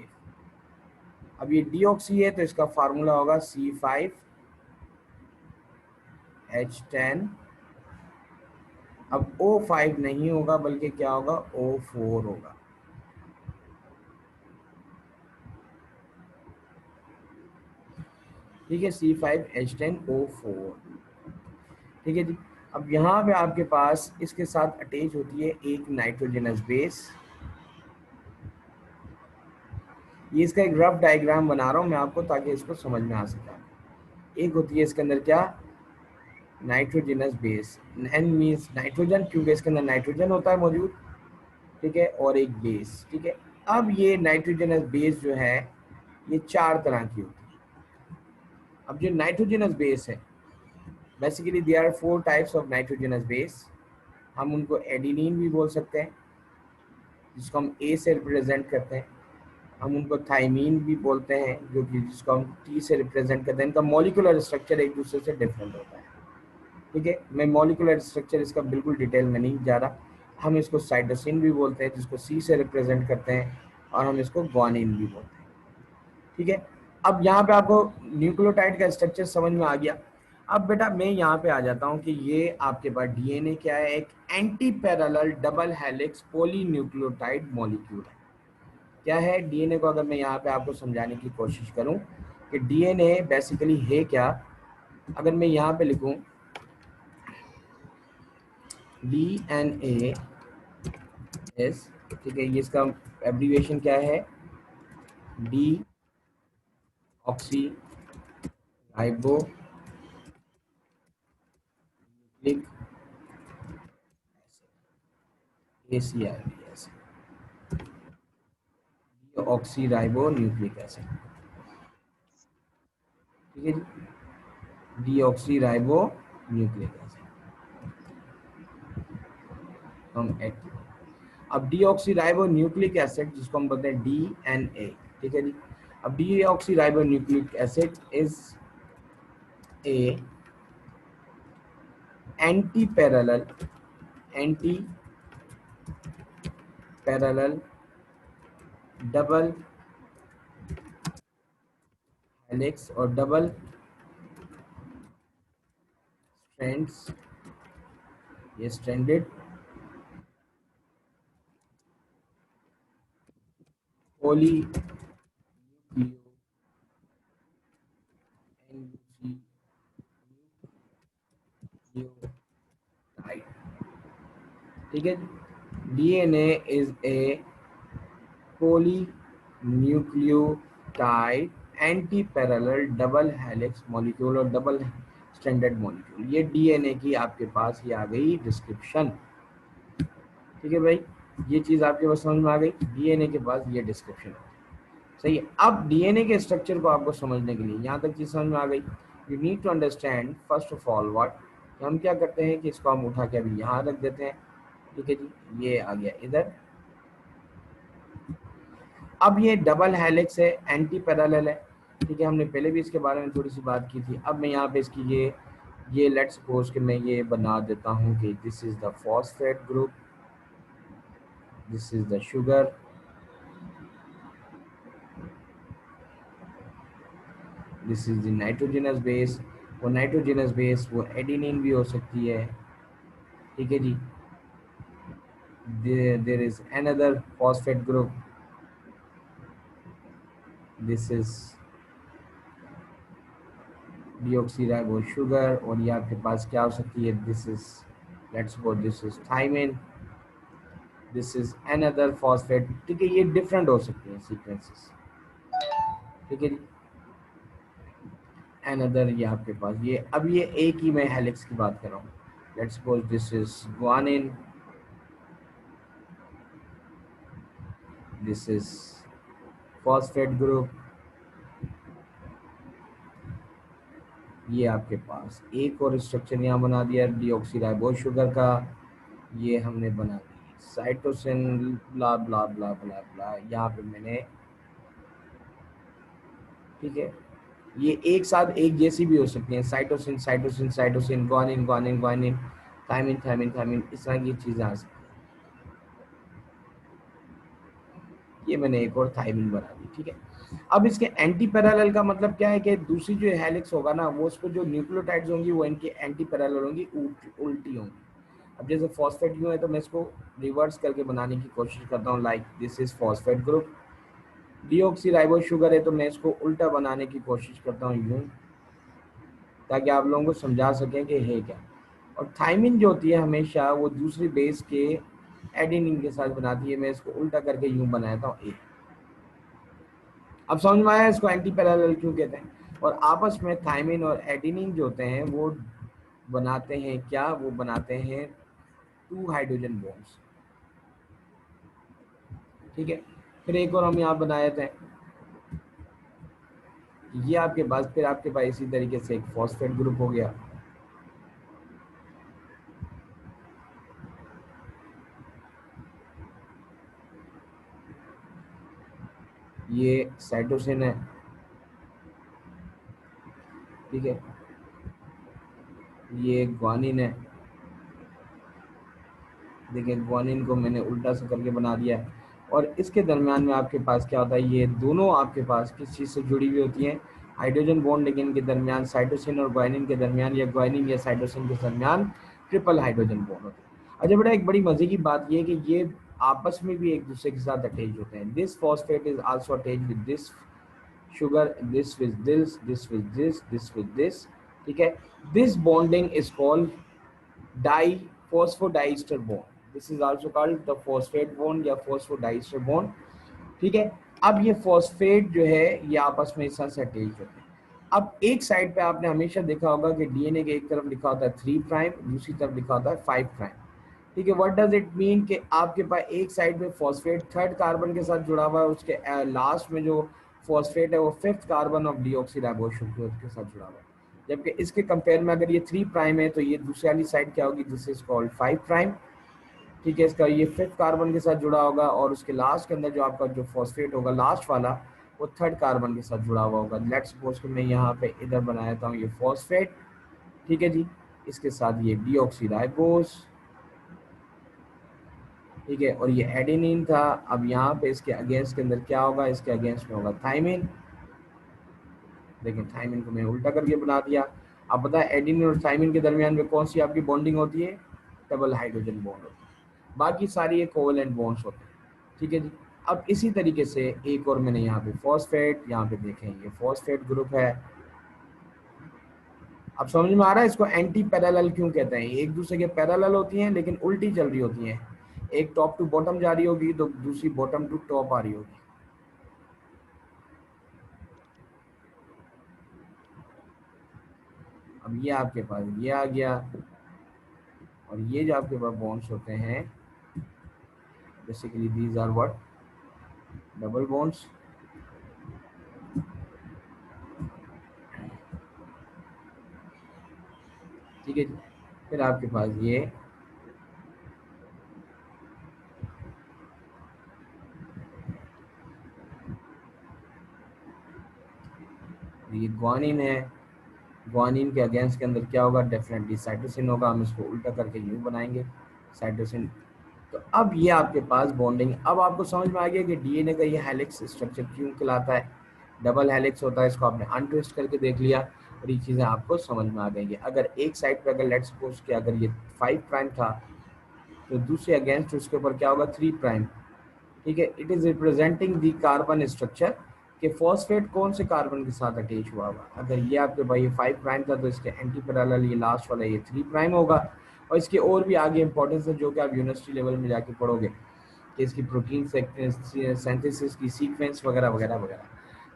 अब ये डीऑक्सी है तो इसका फार्मूला होगा C5H10। अब O5 नहीं होगा बल्कि क्या होगा, O4 होगा। ठीक है, C5H10O4। ठीक है जी। अब यहाँ पे आपके पास इसके साथ अटैच होती है एक नाइट्रोजनस बेस। ये इसका एक रफ डायग्राम बना रहा हूँ मैं आपको ताकि इसको समझ में आ सके। एक होती है इसके अंदर क्या, nitrogenous base. N means nitrogen, क्योंकि इसके अंदर नाइट्रोजन होता है मौजूद। ठीक है, और एक बेस। ठीक है, अब ये नाइट्रोजनस बेस जो है ये 4 तरह की होती है। अब जो नाइट्रोजनस बेस है, basically there are 4 types of nitrogenous base. हम उनको एडिनिन भी बोल सकते हैं, जिसको हम ए से रिप्रेजेंट करते हैं। हम उनको थाइमीन भी बोलते हैं, जो कि जिसको हम टी से रिप्रेजेंट करते हैं। इनका मॉलिक्यूलर स्ट्रक्चर एक दूसरे से डिफरेंट होता है। ठीक है, मैं मॉलिक्यूलर स्ट्रक्चर इसका बिल्कुल डिटेल में नहीं जा रहा। हम इसको साइटोसिन भी बोलते हैं, जिसको सी से रिप्रेजेंट करते हैं, और हम इसको ग्वानिन भी बोलते हैं। ठीक है, अब यहाँ पे आपको न्यूक्लियोटाइड का स्ट्रक्चर समझ में आ गया। अब बेटा मैं यहाँ पे आ जाता हूँ कि ये आपके पास डीएनए क्या है, एक anti parallel double helix polynucleotide molecule है। क्या है डीएनए को, अगर मैं यहाँ पे आपको समझाने की कोशिश करूँ कि डीएनए बेसिकली है क्या। अगर मैं यहाँ पे लिखूँ डीएनए एस, ठीक है, ये इसका एब्रीविएशन क्या है, D oxy ribo nucleic acid, D oxy ribo nucleic acid. ठीक है जी, D oxy ribo nucleic acid हम एक्टिव। अब डीऑक्सी राइबो न्यूक्लिक एसिड जिसको हम बोलते हैं डीएनए। ठीक है जी। अब deoxy ribo nucleic acid is a antiparallel double helix और डबल स्ट्रैंड्स, ये स्ट्रैंडेड पोली ठीक है, DNA is a polynucleotide antiparallel double helix molecule और डबल स्टैंडर्ड मॉलिक्यूल। ये डीएनए की आपके पास ये आ गई डिस्क्रिप्शन। ठीक है भाई, ये चीज आपके पास समझ में आ गई, डीएनए के पास ये डिस्क्रिप्शन है। सही है। अब डीएनए के स्ट्रक्चर को आपको समझने के लिए यहाँ तक चीज समझ में आ गई। You need to understand first of all what, हम क्या करते हैं कि इसको हम उठा के अभी यहाँ रख देते हैं। ठीक है जी, ये आ गया इधर। अब ये डबल हेलिक्स है, एंटी पैरेलल है। ठीक है, हमने पहले भी इसके बारे में थोड़ी सी बात की थी। अब मैं यहाँ पे इसकी ये लेट्स सपोज कि मैं ये बना देता हूँ कि this is the phosphate group, this is the sugar, this is the nitrogenous base. वो नाइट्रोजनस बेस वो एडिनिन भी हो सकती है। ठीक है जी, there is another phosphate group, this is deoxyribo sugar, और ये आपके पास क्या हो सकती है, this is let's suppose this is thymine, this is another phosphate. ठीक है, ये डिफरेंट हो सकते हैं सीक्वेंसेस। ठीक है जी, अनदर ये आपके पास ये, अब ये एक ही मैं हेलिक्स की बात कर रहा हूँ। Let's suppose this is guanine, this is phosphate group, ये आपके पास एक और स्ट्रक्चर यहाँ बना दिया डीऑक्सीराइबोज शुगर का, ये हमने बना दी साइटोसिन ब्ला ब्ला ब्ला ब्ला ब्ला, यहाँ पे मैंने, ठीक है, ये एक साथ एक जैसी भी हो सकती हैं, cytosine cytosine cytosine, guanine guanine guanine, thymine thymine thymine, इस तरह की चीजें आ सकती हैं। ये मैंने एक और थायमिन बना दी, ठीक है। अब इसके एंटी पैरेलल का मतलब क्या है कि दूसरी जो हेलिक्स होगा ना, वो उस पर जो न्यूक्लियोटाइड्स होंगी वो इनकी एंटी पैरेलल होंगी, उल्टी होंगी। अब जैसे फॉस्फेट यूं है तो मैं इसको रिवर्स करके बनाने की कोशिश करता हूँ, like this is phosphate group, deoxyribose sugar है तो मैं इसको उल्टा बनाने की कोशिश करता हूँ यूं, ताकि आप लोगों को समझा सकें कि है क्या। और थायमिन जो होती है हमेशा वो दूसरी बेस के एडेनिन के साथ बनाती है, मैं इसको उल्टा करके यूं बनाता हूँ ए। अब समझ में आया इसको एंटी पैरेलल क्यों कहते हैं। और आपस में थायमिन और एडेनिन जो होते हैं वो बनाते हैं क्या, वो बनाते हैं 2 हाइड्रोजन बॉन्ड्स, ठीक है। फिर एक और हम यहाँ बनाए थे, ये आपके पास, फिर आपके पास इसी तरीके से एक फॉस्फेट ग्रुप हो गया, ये साइटोसिन है, ठीक है, ये ग्वानिन है, देखिए ग्वानिन को मैंने उल्टा से करके बना दिया है। और इसके दरमियान में आपके पास क्या होता है, ये दोनों आपके पास किस चीज़ से जुड़ी हुई होती हैं, हाइड्रोजन बॉन्ड, लेकिन इनके दरमियान साइटोसिन और ग्वानिन के दरमियान या ग्वानिन या साइटोसिन के दरमियान ट्रिपल हाइड्रोजन बॉन्ड होते हैं। अच्छा बेटा, एक बड़ी मजे की बात ये है कि ये आपस में भी एक दूसरे के साथ अटैच होते हैं। This phosphate is also attach with this sugar, this with this with this with this, ठीक है। This bonding is called diphosphodiester bond. This is also called the phosphate bond या phosphodiester bond, ठीक है। अब ये phosphate जो है ये आपस में इस तरह से अटैच होते हैं। अब एक साइड पे आपने हमेशा देखा होगा कि डीएनए के एक तरफ लिखा होता है 3 प्राइम, दूसरी तरफ लिखा होता है 5 प्राइम, ठीक है। व्हाट डज इट मीन कि आपके पास एक साइड में फॉस्फेट थर्ड कार्बन के साथ जुड़ा हुआ है, उसके लास्ट में जो फॉस्फेट है वो fifth carbon of deoxyribose sugar के साथ जुड़ा हुआ है। जबकि इसके कंपेयर में अगर ये 3 प्राइम है तो ये दूसरी वाली साइड क्या होगी, दिस इज कॉल्ड 5 प्राइम, ठीक है। इसका ये फिफ्थ कार्बन के साथ जुड़ा होगा और उसके लास्ट के अंदर जो आपका जो फॉस्फेट होगा लास्ट वाला, वो थर्ड कार्बन के साथ जुड़ा हुआ होगा। लेट्स सपोज कि मैं यहाँ पे इधर बनाता हूँ ये फॉस्फेट, ठीक है जी, इसके साथ ये डीऑक्सीराइबोज, ठीक है, और ये एडेनिन था। अब यहाँ पे इसके अगेंस्ट के अंदर क्या होगा, इसके अगेंस्ट में होगा थायमिन, देखिए थायमिन को मैं उल्टा करके बना दिया। अब पता है एडेनिन और थायमिन के दरमियान में कौन सी आपकी बॉन्डिंग होती है, डबल हाइड्रोजन बॉन्ड होती है, बाकी सारी ये कोवेलेंट बॉन्ड्स होते हैं, ठीक है जी। अब इसी तरीके से एक और मैंने यहाँ पे फॉस्फेट, यहाँ पे देखें ये फॉस्फेट ग्रुप है। अब समझ में आ रहा है इसको एंटी पैरेलल क्यों कहते हैं, एक दूसरे के पैरेलल होती हैं लेकिन उल्टी चल रही होती हैं, एक टॉप टू बॉटम जा रही होगी तो दूसरी बॉटम टू टॉप आ रही होगी। अब ये आपके पास ये आ गया, और ये जो आपके पास बॉन्ड्स होते हैं basically these are what, double bonds, ठीक है जी। फिर आपके पास ये ग्वानिन है, ग्वानिन के अगेंस्ट के अंदर क्या होगा, डेफिनेटली साइटोसिन होगा, हम इसको उल्टा करके यूं बनाएंगे साइटोसिन। तो अब ये आपके पास बॉन्डिंग, अब आपको समझ में आ गया कि डीएनए का ये हेलिक्स स्ट्रक्चर क्यों कहलाता है, डबल हेलिक्स होता है, इसको आपने अनट्विस्ट करके देख लिया और ये चीज़ें आपको समझ में आ गई। अगर एक साइड पे अगर लेट्स सपोज कि अगर ये 5 प्राइम था तो दूसरे अगेंस्ट उसके ऊपर क्या होगा 3 प्राइम, ठीक है। It is representing the carbon structure कि फॉस्फेट कौन से कार्बन के साथ अटैच हुआ होगा। अगर ये आपके भाई ये 5 प्राइम था तो इसके एंटी पैरेलल ये लास्ट वाला ये 3 प्राइम होगा। और इसके और भी आगे इंपॉर्टेंस है जो कि आप यूनिवर्सिटी लेवल में जाके पढ़ोगे कि इसकी प्रोटीन सिंथेसिस की सीक्वेंस वगैरह वगैरह वगैरह।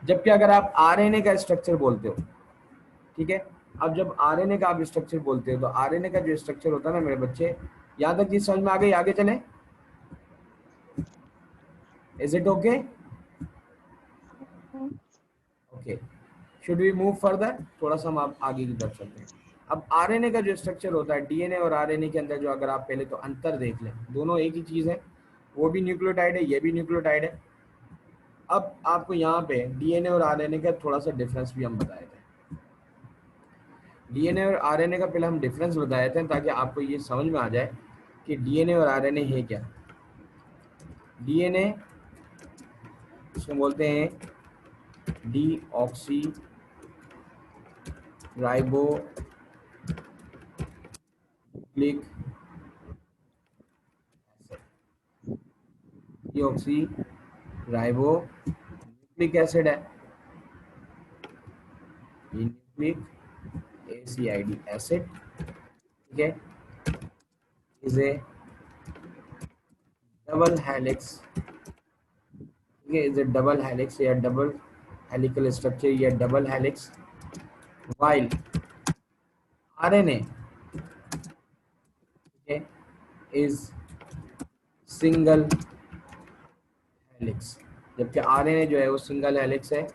जबकि अगर आप आरएनए का स्ट्रक्चर बोलते हो, ठीक है, अब जब आरएनए का आप स्ट्रक्चर बोलते हो तो आरएनए का जो स्ट्रक्चर होता है ना मेरे बच्चे, यहाँ तक चीज समझ में आ गई? आगे चले? Is it okay? Okay, should we move further? थोड़ा सा हम आप आगे की तरफ चलते हैं। अब आरएनए का जो स्ट्रक्चर होता है, डीएनए और आरएनए के अंदर जो, अगर आप पहले तो अंतर देख लें, दोनों एक ही चीज है, वो भी न्यूक्लियोटाइड है, ये भी न्यूक्लियोटाइड है। अब आपको यहाँ पे डीएनए और आरएनए का थोड़ा सा डिफरेंस भी हम बताए थे। डीएनए और आरएनए का पहले हम डिफरेंस बताए थे ताकि आपको ये समझ में आ जाए कि डीएनए और आरएनए है क्या। डीएनए इसको बोलते हैं deoxy ribo nucleic acid. Deoxy ribo nucleic acid है, ये न्यूक्लिक एसिड एसिड, ठीक है, इज ए डबल हेलिक्स, ठीक है, इज ए डबल हेलिक्स या डबल हेलिकल स्ट्रक्चर या डबल हेलिक्स, वाइल आरएनए, ठीक है, इज सिंगल हेलिक्स। जबकि आरएनए जो है वो सिंगल हेलिक्स है,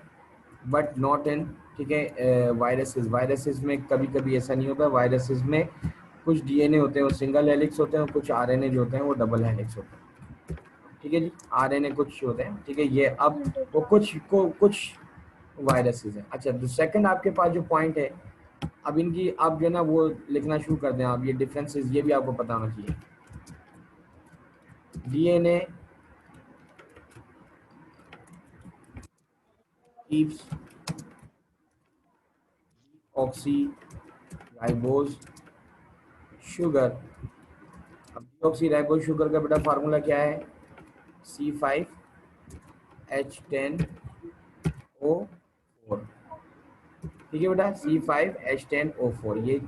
बट नॉट इन, ठीक है, वायरसेस। वायरसेस में कभी कभी ऐसा नहीं होता। वायरसेस में कुछ डीएनए होते हैं वो सिंगल हेलिक्स होते हैं, और कुछ आरएनए जो होते हैं वो डबल हेलिक्स होते हैं, ठीक है जी। आरएनए कुछ होते हैं, ठीक है, ये अब वो कुछ वायरसेस हैं। अच्छा, तो सेकंड आपके पास जो पॉइंट है, अब इनकी आप जो है ना वो लिखना शुरू कर दें आप, ये डिफरेंसेस ये भी आपको पता होना चाहिए। DNA keeps oxy ribose sugar. अब डीऑक्सी राइबोज शुगर का बेटा फार्मूला क्या है? C5H10O4, ठीक है बेटा, C5H10O4। ये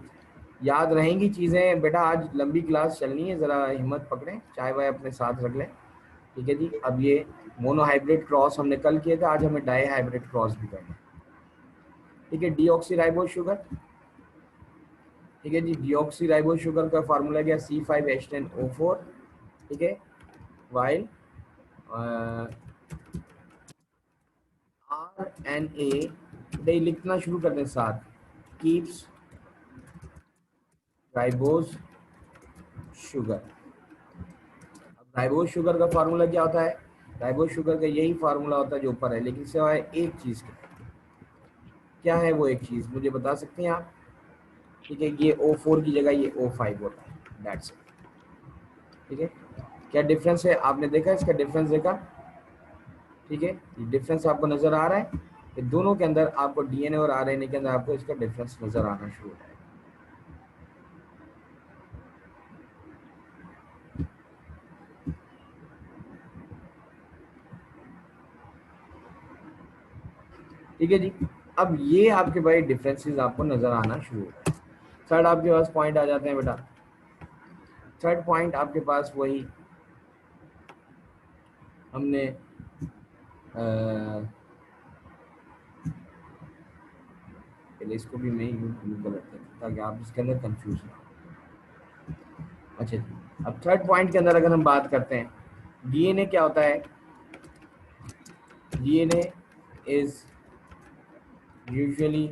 याद रहेंगी चीज़ें बेटा। आज लंबी क्लास चलनी है, ज़रा हिम्मत पकड़ें, चाय वाय अपने साथ रख लें, ठीक है जी। अब ये मोनोहाइब्रिड क्रॉस हमने कल किए थे, आज हमें डाई हाइब्रिड क्रॉस भी करना है, ठीक है। डीऑक्सी राइबोज शुगर, ठीक है जी, डीऑक्सी राइबोज शुगर का फार्मूला क्या? C5H10O4, ठीक है, वाइल RNA, ये लिखना शुरू कर दें साथ, कीप्स राइबोज शुगर। अब राइबोज शुगर का फार्मूला क्या होता है? राइबोज शुगर का यही फार्मूला होता है जो ऊपर है, लेकिन सिवाय एक चीज के। क्या है वो एक चीज, मुझे बता सकते हैं आप? ठीक है, ये O4 की जगह ये O5 होता है, दैट्स इट, ठीक है। क्या डिफरेंस है आपने देखा? इसका डिफरेंस देखा, ठीक है, डिफरेंस आपको नजर आ रहा है कि दोनों के अंदर आपको डीएनए और आरएनए के अंदर आपको इसका डिफरेंस नजर आना शुरू हो जाएगा। ठीक है जी। अब ये आपके भाई डिफरेंसेस आपको नजर आना शुरू हो जाए। थर्ड आपके पास पॉइंट आ जाते हैं बेटा। थर्ड पॉइंट आपके पास वही हमने पहले इसको भी मैं यूज कर लेते हैं ताकि आप इसके अंदर कंफ्यूज ना हो। अच्छा जी, अब थर्ड पॉइंट के अंदर अगर हम बात करते हैं, डीएनए क्या होता है? DNA is usually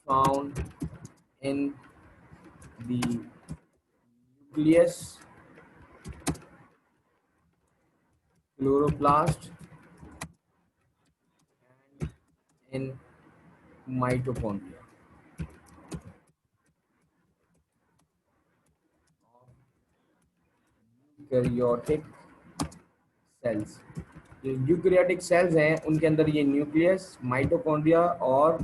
found in the nucleus, chloroplast and in mitochondria of eukaryotic cells। जो यूकैरियोटिक सेल्स हैं उनके अंदर ये न्यूक्लियस, माइटोकॉन्ड्रिया और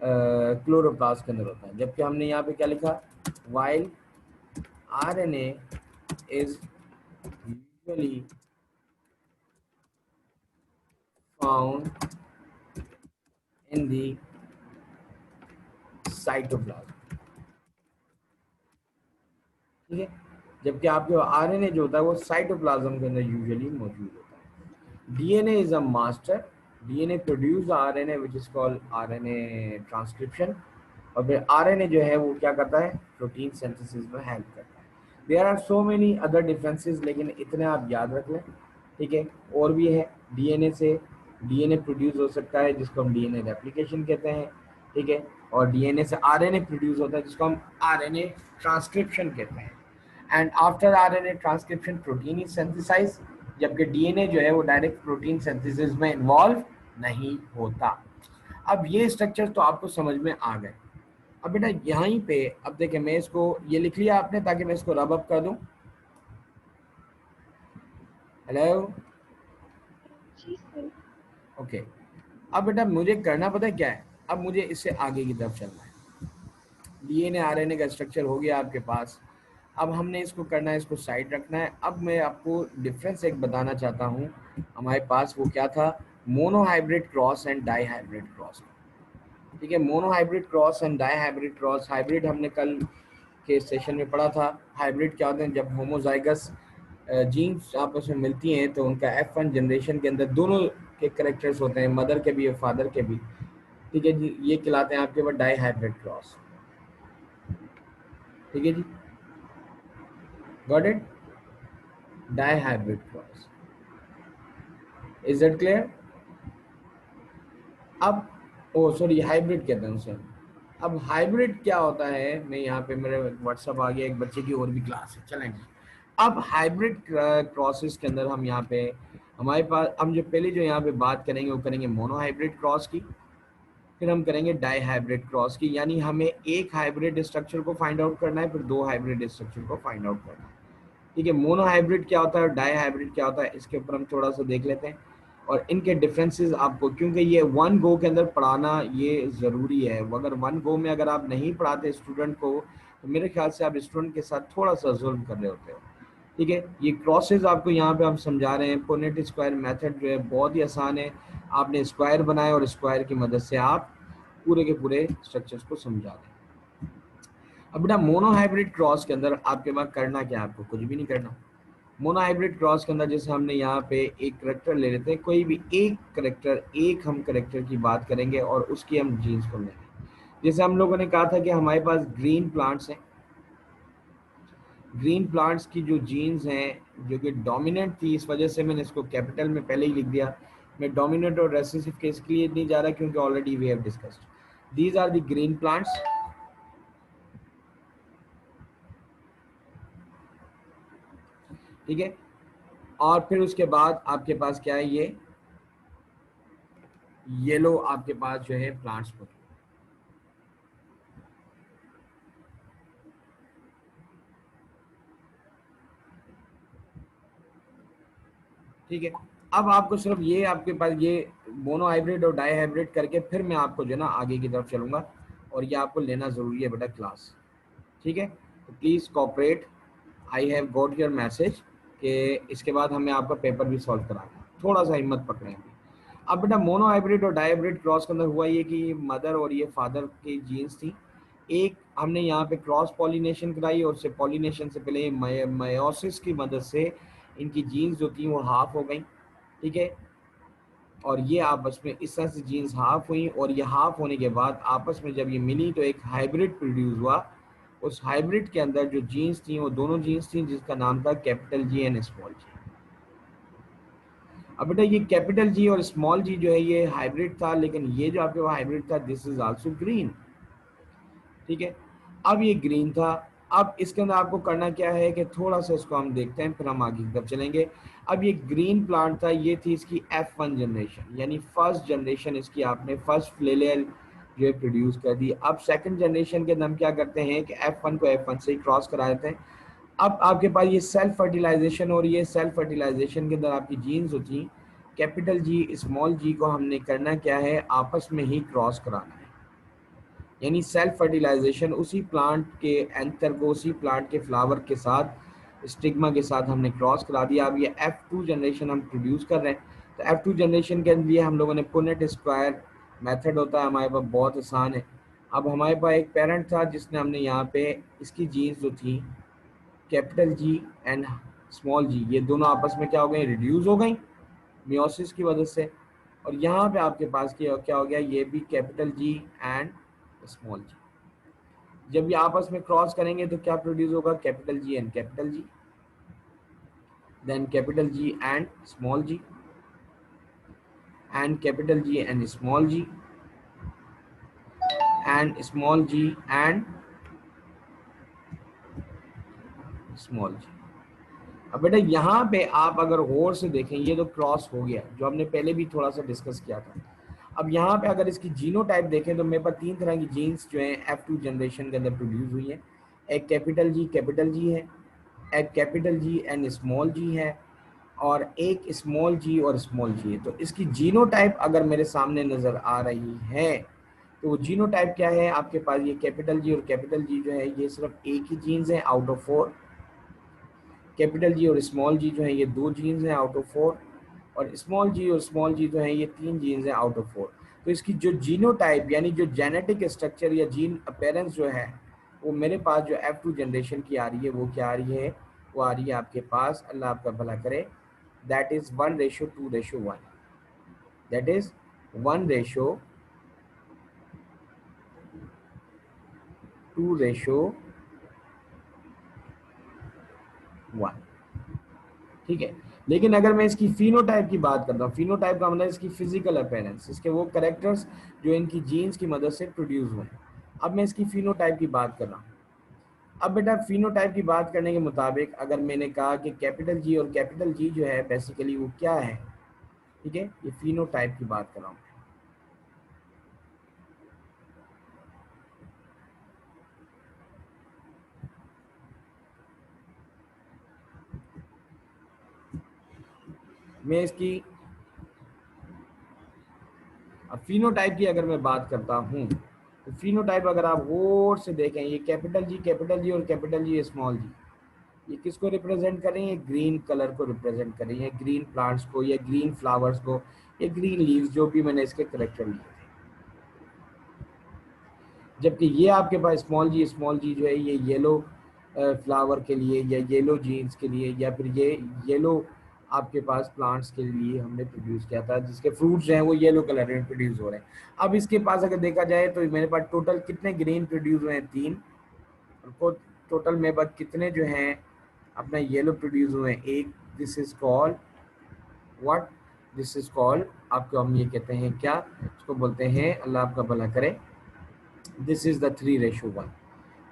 क्लोरोप्लास्ट के अंदर होता है। जबकि हमने यहाँ पे क्या लिखा? While RNA is usually found in the cytoplasm, ठीक है। जबकि आपके आरएनए जो होता है वो साइटोप्लाज्म के अंदर यूजुअली मौजूद होता है। DNA is a master, DNA produce RNA which is called RNA transcription, और फिर आरएनए जो है वो क्या करता है, प्रोटीन सिंथेसिस में हेल्प करता है। There are so many other differences, लेकिन इतने आप याद रख लें, ठीक है। और भी है, डीएनए से डीएनए प्रोड्यूस हो सकता है जिसको हम डीएनए रेप्लिकेशन कहते हैं, ठीक है। और डीएनए से आरएनए प्रोड्यूस होता है जिसको हम आरएनए ट्रांसक्रिप्शन कहते हैं। And after RNA transcription protein is synthesize, जबकि डीएनए जो है वो डायरेक्ट प्रोटीन सिंथेसिस में इन्वॉल्व नहीं होता। अब ये स्ट्रक्चर तो आपको समझ में आ गए। अब बेटा यहीं पे अब देखिए, मैं इसको ये लिख लिया आपने ताकि मैं इसको रब अप कर दूं। हेलो, जी सर। ओके। अब बेटा मुझे करना पता है क्या है, अब मुझे इससे आगे की तरफ चलना है। डीएनए आरएनए का स्ट्रक्चर हो गया आपके पास, अब हमने इसको करना है, इसको साइड रखना है। अब मैं आपको डिफरेंस एक बताना चाहता हूँ। हमारे पास वो क्या था, monohybrid cross and dihybrid cross, ठीक है। Monohybrid cross and dihybrid cross. Hybrid हमने कल के सेशन में पढ़ा था। हाइब्रिड क्या होते हैं, जब होमोजाइगस जीन्स आपस में मिलती हैं तो उनका F1 जनरेशन के अंदर दोनों के करेक्टर्स होते हैं, मदर के भी और फादर के भी, ठीक है जी। ये कहलाते हैं आपके पास डाई हाइब्रिड क्रॉस, ठीक है जी, got it, dihybrid cross, is it clear. अब ओ सॉरी, हाइब्रिड कहते हैं उसे। अब हाइब्रिड क्या होता है, मैं यहाँ पे मेरे व्हाट्सअप आ गया, एक बच्चे की और भी क्लास है, चलेंगे। अब हाइब्रिड क्रॉसेस के अंदर हम यहाँ पे हमारे पास हम जो पहले जो यहाँ पे बात करेंगे वो करेंगे मोनो हाइब्रिड क्रॉस की, फिर हम करेंगे डाई हाइब्रिड क्रॉस की। यानी हमें एक हाइब्रिड स्ट्रक्चर को फाइंड आउट करना है, फिर दो हाइब्रिड स्ट्रक्चर को फाइंड आउट करना है, ठीक है। मोनो हाइब्रिड क्या होता है और डाई हाइब्रिड क्या होता है, इसके ऊपर हम थोड़ा सा देख लेते हैं। और इनके डिफरेंसेस आपको, क्योंकि ये वन गो के अंदर पढ़ाना ये ज़रूरी है। अगर वन गो में अगर आप नहीं पढ़ाते स्टूडेंट को, तो मेरे ख्याल से आप स्टूडेंट के साथ थोड़ा सा जुल्म कर रहे होते हो, ठीक है। ये क्रॉसेस आपको यहाँ पे हम समझा रहे हैं। पुनेट स्क्वायर मेथड जो है बहुत ही आसान है। आपने स्क्वायर बनाया और स्क्वायर की मदद से आप पूरे के पूरे स्ट्रक्चर्स को समझा दें। अब बेटा मोनो हाइब्रिड क्रॉस के अंदर आपके पास करना क्या है, आपको कुछ भी नहीं करना। मोनो हाइब्रिड क्रॉस के अंदर जैसे हमने यहाँ पे एक करेक्टर ले लेते हैं, कोई भी एक करेक्टर, एक हम करेक्टर की बात करेंगे और उसकी हम जीन्स को लेंगे। जैसे हम लोगों ने कहा था कि हमारे पास ग्रीन प्लांट्स हैं, ग्रीन प्लांट्स की जो जीन्स हैं जो कि डोमिनेंट थी, इस वजह से मैंने इसको कैपिटल में पहले ही लिख दिया। मैं डोमिनेंट और रेसेसिव के इसके लिए नहीं जा रहा क्योंकि already we have discussed. These are the green plants, ठीक है। और फिर उसके बाद आपके पास क्या है, ये येलो आपके पास जो है प्लांट्स को, ठीक है। अब आपको सिर्फ ये आपके पास ये मोनो हाइब्रिड और डाई हाइब्रिड करके फिर मैं आपको जो है ना आगे की तरफ चलूंगा, और ये आपको लेना जरूरी है बेटा क्लास, ठीक है। तो please cooperate, I have got your message कि इसके बाद हमें आपका पेपर भी सॉल्व कराना है, थोड़ा सा हिम्मत पकड़ें अभी। अब बेटा मोनो हाइब्रिड और डाई हाइब्रिड क्रॉस के अंदर हुआ ये कि मदर और ये फादर की जीन्स थी। एक हमने यहाँ पे क्रॉस पॉलिनेशन कराई और से पॉलिनेशन से पहले मयोसिस की मदद से इनकी जीन्स जो थी वो हाफ हो गई, ठीक है। और ये आपस में इस तरह से जीन्स हाफ हुई, और ये हाफ होने के बाद आपस में जब ये मिली तो एक हाइब्रिड प्रोड्यूस हुआ। उस हाइब्रिड के अंदर जो जीन्स थी वो दोनों जीन्स थी जिसका नाम था capital G and small G. अब बेटा ये कैपिटल जी और स्मॉल जी जो है ये हाइब्रिड था, लेकिन ये जो आपके वहाँ हाइब्रिड था दिस इज आल्सो ग्रीन, ठीक है। अब ये ग्रीन था। अब इसके अंदर आपको करना क्या है कि थोड़ा सा इसको हम देखते हैं फिर हम आगे की तरफ चलेंगे। अब ये ग्रीन प्लांट था, ये थी इसकी F1 जनरेशन, यानी फर्स्ट जनरेशन इसकी आपने फर्स्ट फ्लेलेल जो है प्रोड्यूस कर दी। अब सेकंड जनरेशन के अंदर हम क्या करते हैं कि F1 को F1 से ही क्रॉस करा देते हैं। अब आपके पास ये सेल्फ फर्टिलाइजेशन, और ये सेल्फ फर्टिलाइजेशन के अंदर आपकी जीन्स होती कैपिटल जी स्मॉल जी को हमने करना क्या है, आपस में ही क्रॉस कराना है। यानी सेल्फ फर्टिलाइजेशन उसी प्लांट के एंथर को उसी प्लांट के फ्लावर के साथ स्टिग्मा के साथ हमने क्रॉस करा दिया। अब ये F2 जनरेशन हम प्रोड्यूस कर रहे हैं। तो F2 जनरेशन के लिए हम लोगों ने पुनेट स्क्वायर मेथड होता है हमारे पास, बहुत आसान है। अब हमारे पास एक पेरेंट था जिसने हमने यहाँ पे इसकी जीन्स जो थी कैपिटल जी एंड स्मॉल जी, ये दोनों आपस में क्या हो गई, रिड्यूस हो गई मियोसिस की वजह से। और यहाँ पे आपके पास क्या क्या हो गया, ये भी कैपिटल जी एंड स्मॉल जी, जब ये आपस में क्रॉस करेंगे तो क्या प्रोड्यूस होगा, capital G and capital G, then capital G and small G, and capital G and small G, and small G and small G. अब बेटा यहाँ पे आप अगर गौर से देखें, ये तो क्रॉस हो गया जो हमने पहले भी थोड़ा सा डिस्कस किया था। अब यहाँ पे अगर इसकी जीनोटाइप देखें तो मेरे पास 3 तरह की जीन्स जो है F2 जनरेशन के अंदर प्रोड्यूस हुई है। एक कैपिटल जी है, एक कैपिटल जी एंड स्मॉल जी है, और एक स्मॉल जी और स्मॉल जी है। तो इसकी जीनोटाइप अगर मेरे सामने नजर आ रही है तो वो जीनोटाइप क्या है आपके पास, ये कैपिटल जी और कैपिटल जी जो है ये सिर्फ एक ही जीन्स है आउट ऑफ 4, कैपिटल जी और स्मॉल जी जो है ये 2 जीन्स हैं आउट ऑफ 4, और स्मॉल जी और स्मॉल जी जो है ये 3 जीन्स हैं आउट ऑफ 4। तो इसकी जो जीनोटाइप यानी जो जेनेटिक स्ट्रक्चर या जीन अपेरेंस जो है वो मेरे पास जो F2 जनरेशन की आ रही है वो क्या आ रही है, वो आ रही है आपके पास, अल्लाह आपका भला करे, दैट इज 1:2:1, दैट इज 1:2:1। ठीक है, लेकिन अगर मैं इसकी फिनोटाइप की बात करता हूँ, फिनोटाइप का मतलब इसकी फिजिकल अपेयरेंस, इसके वो कैरेक्टर्स जो इनकी जीन्स की मदद से प्रोड्यूस हुए। अब मैं इसकी फिनोटाइप की बात कर रहा हूँ। अब बेटा फिनोटाइप की बात करने के मुताबिक अगर मैंने कहा कि कैपिटल जी और कैपिटल जी जो है बेसिकली वो क्या है, ठीक है, ये फिनोटाइप की बात कर रहा हूँ। मैं इसकी अब फिनोटाइप की अगर मैं बात करता हूँ तो फिनोटाइप अगर आप गौर से देखें, ये कैपिटल जी और कैपिटल जी स्मॉल जी, ये किसको रिप्रेजेंट कर रही है, ग्रीन कलर को रिप्रेजेंट कर रही है, ग्रीन प्लांट्स को या ग्रीन फ्लावर्स को या ग्रीन लीव्स, जो भी मैंने इसके करेक्टर लिए थे। जबकि ये आपके पास स्मॉल जी जो है ये येलो फ्लावर के लिए या येलो जीन्स के लिए या फिर ये येलो आपके पास प्लांट्स के लिए हमने प्रोड्यूस किया था, जिसके फ्रूट्स जो हैं वो येलो कलर में प्रोड्यूस हो रहे हैं। अब इसके पास अगर देखा जाए तो मेरे पास टोटल कितने ग्रीन प्रोड्यूस हुए हैं, 3, और टोटल मेरे पास कितने जो हैं अपना येलो प्रोड्यूस हुए हैं, 1। This is called what, this is called, आपको हम ये कहते हैं क्या, इसको बोलते हैं, अल्लाह आपका भला करे, this is the 3:1,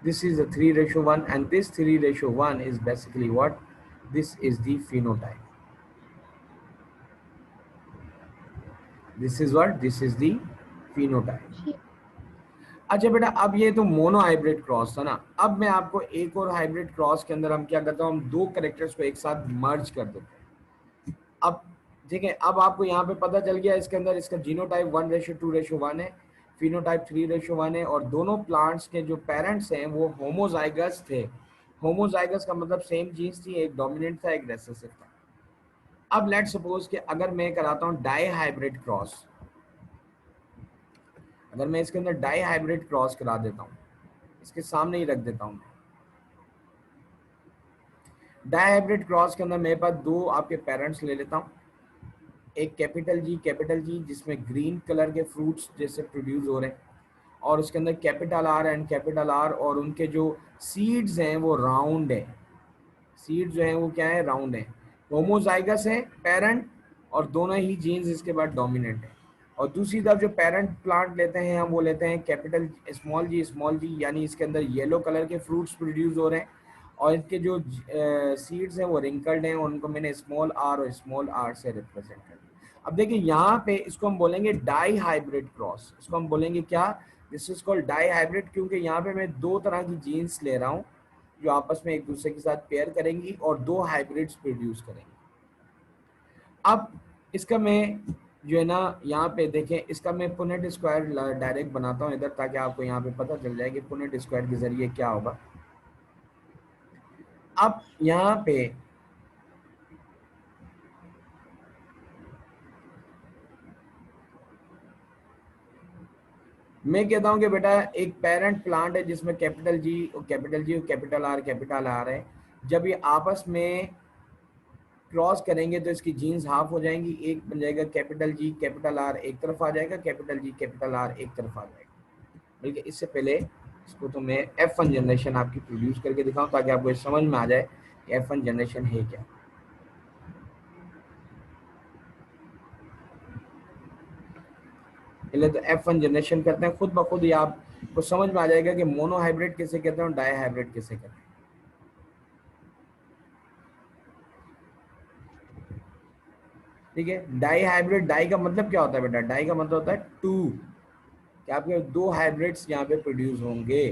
this is the 3:1, and this 3:1 is basically what, this is the phenotype, this is what, this is the phenotype। जी अच्छा बेटा, अब ये तो मोनो हाइब्रिड क्रॉस था ना, अब मैं आपको एक और हाइब्रिड क्रॉस के अंदर हम क्या करता हूँ, हम 2 कैरेक्टर्स को एक साथ मर्ज कर देते हैं। अब ठीक है, अब आपको यहाँ पे पता चल गया इसके अंदर इसका जीनोटाइप 1:2:1 है, फिनोटाइप 3:1 है, और दोनों प्लांट्स के जो पेरेंट्स हैं वो होमोजाइगस थे। होमोजाइगस का मतलब सेम जीन्स थी, एक डोमिनेंट था एक रिसेसिव था। अब लेट सपोज कि अगर मैं कराता हूँ डाई हाइब्रिड क्रॉस, अगर मैं इसके अंदर डाई हाइब्रिड क्रॉस करा देता हूँ, इसके सामने ही रख देता हूँ, डाई हाइब्रिड क्रॉस के अंदर मेरे पास 2 आपके पेरेंट्स ले लेता हूँ, एक कैपिटल जी जिसमें ग्रीन कलर के फ्रूट्स जैसे प्रोड्यूस हो रहे हैं, और उसके अंदर capital R and capital R, और उनके जो सीड्स हैं वो राउंड है, सीड्स जो हैं वो क्या है, राउंड है, होमोजाइगस है पेरेंट, और दोनों ही जीन्स इसके बाद डोमिनेंट है। और दूसरी तरफ जो पेरेंट प्लांट लेते हैं हम वो लेते हैं कैपिटल स्मॉल जी, यानी इसके अंदर येलो कलर के फ्रूट्स प्रोड्यूस हो रहे हैं, और इनके जो सीड्स हैं वो रिंकल्ड हैं, और उनको मैंने स्मॉल आर और स्मॉल आर से रिप्रेजेंट कर दिया। अब देखिए यहाँ पे इसको हम बोलेंगे डाई हाइब्रिड क्रॉस, इसको हम बोलेंगे क्या, this is called dihybrid, क्योंकि यहाँ पे मैं 2 तरह की जीन्स ले रहा हूँ जो आपस में एक दूसरे के साथ पेयर करेंगी और 2 हाइब्रिड्स प्रोड्यूस करेंगी। अब इसका मैं जो है ना यहाँ पे देखें, इसका मैं पुनेट स्क्वायर डायरेक्ट बनाता हूँ इधर, ताकि आपको यहाँ पे पता चल जाए कि पुनेट स्क्वायर के जरिए क्या होगा। अब यहाँ पे मैं कहता हूँ कि बेटा एक पेरेंट प्लांट है जिसमें कैपिटल जी और कैपिटल आर है, जब ये आपस में क्रॉस करेंगे तो इसकी जीन्स हाफ हो जाएंगी, एक बन जाएगा कैपिटल जी कैपिटल आर एक तरफ आ जाएगा, कैपिटल जी कैपिटल आर एक तरफ आ जाएगा। बल्कि इससे पहले इसको तो मैं F1 जनरेशन आपकी प्रोड्यूस करके दिखाऊं ताकि आपको ये समझ में आ जाए कि F1 जनरेशन है क्या। पहले तो F1 जनरेशन करते हैं, खुद ब खुद ही आपको समझ में आ जाएगा कि मोनो हाइब्रिड किसे कहते हैं और डाई हाइब्रिड किसे कहते हैं। ठीक है, डाई हाइब्रिड, डाई का मतलब क्या होता है बेटा? डाई का मतलब होता है टू, कि आपके दो हाइब्रिड्स यहाँ पे प्रोड्यूस होंगे।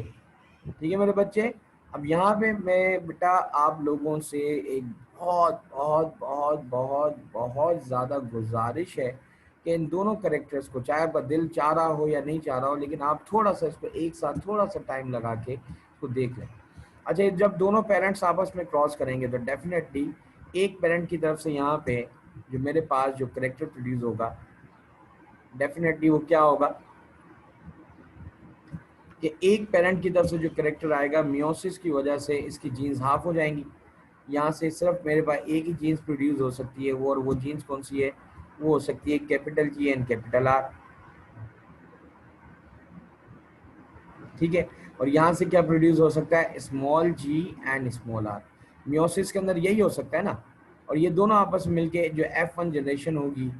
ठीक है मेरे बच्चे। अब यहाँ पे मैं बेटा आप लोगों से एक बहुत बहुत बहुत बहुत बहुत ज़्यादा गुजारिश है कि इन दोनों करेक्टर्स को, चाहे आपका दिल चाह रहा हो या नहीं चाह रहा हो, लेकिन आप थोड़ा सा इसको एक साथ थोड़ा सा टाइम लगा के इसको देख लें। अच्छा, जब दोनों पेरेंट्स आपस में क्रॉस करेंगे तो डेफिनेटली एक पेरेंट की तरफ से यहाँ पे जो मेरे पास जो करेक्टर प्रोड्यूस होगा, डेफिनेटली वो क्या होगा कि एक पेरेंट की तरफ से जो करेक्टर आएगा, मियोसिस की वजह से इसकी जीन्स हाफ हो जाएंगी। यहाँ से सिर्फ मेरे पास एक ही जीन्स प्रोड्यूस हो सकती है, वो और वो जीन्स कौन सी है? वो हो सकती है capital G and capital are. ठीक है, और यहाँ से क्या प्रोड्यूस हो सकता है? Small G and small R. Meiosis के अंदर यही हो सकता है ना। और ये दोनों आपस में मिलके जो F1 जनरेशन होगी,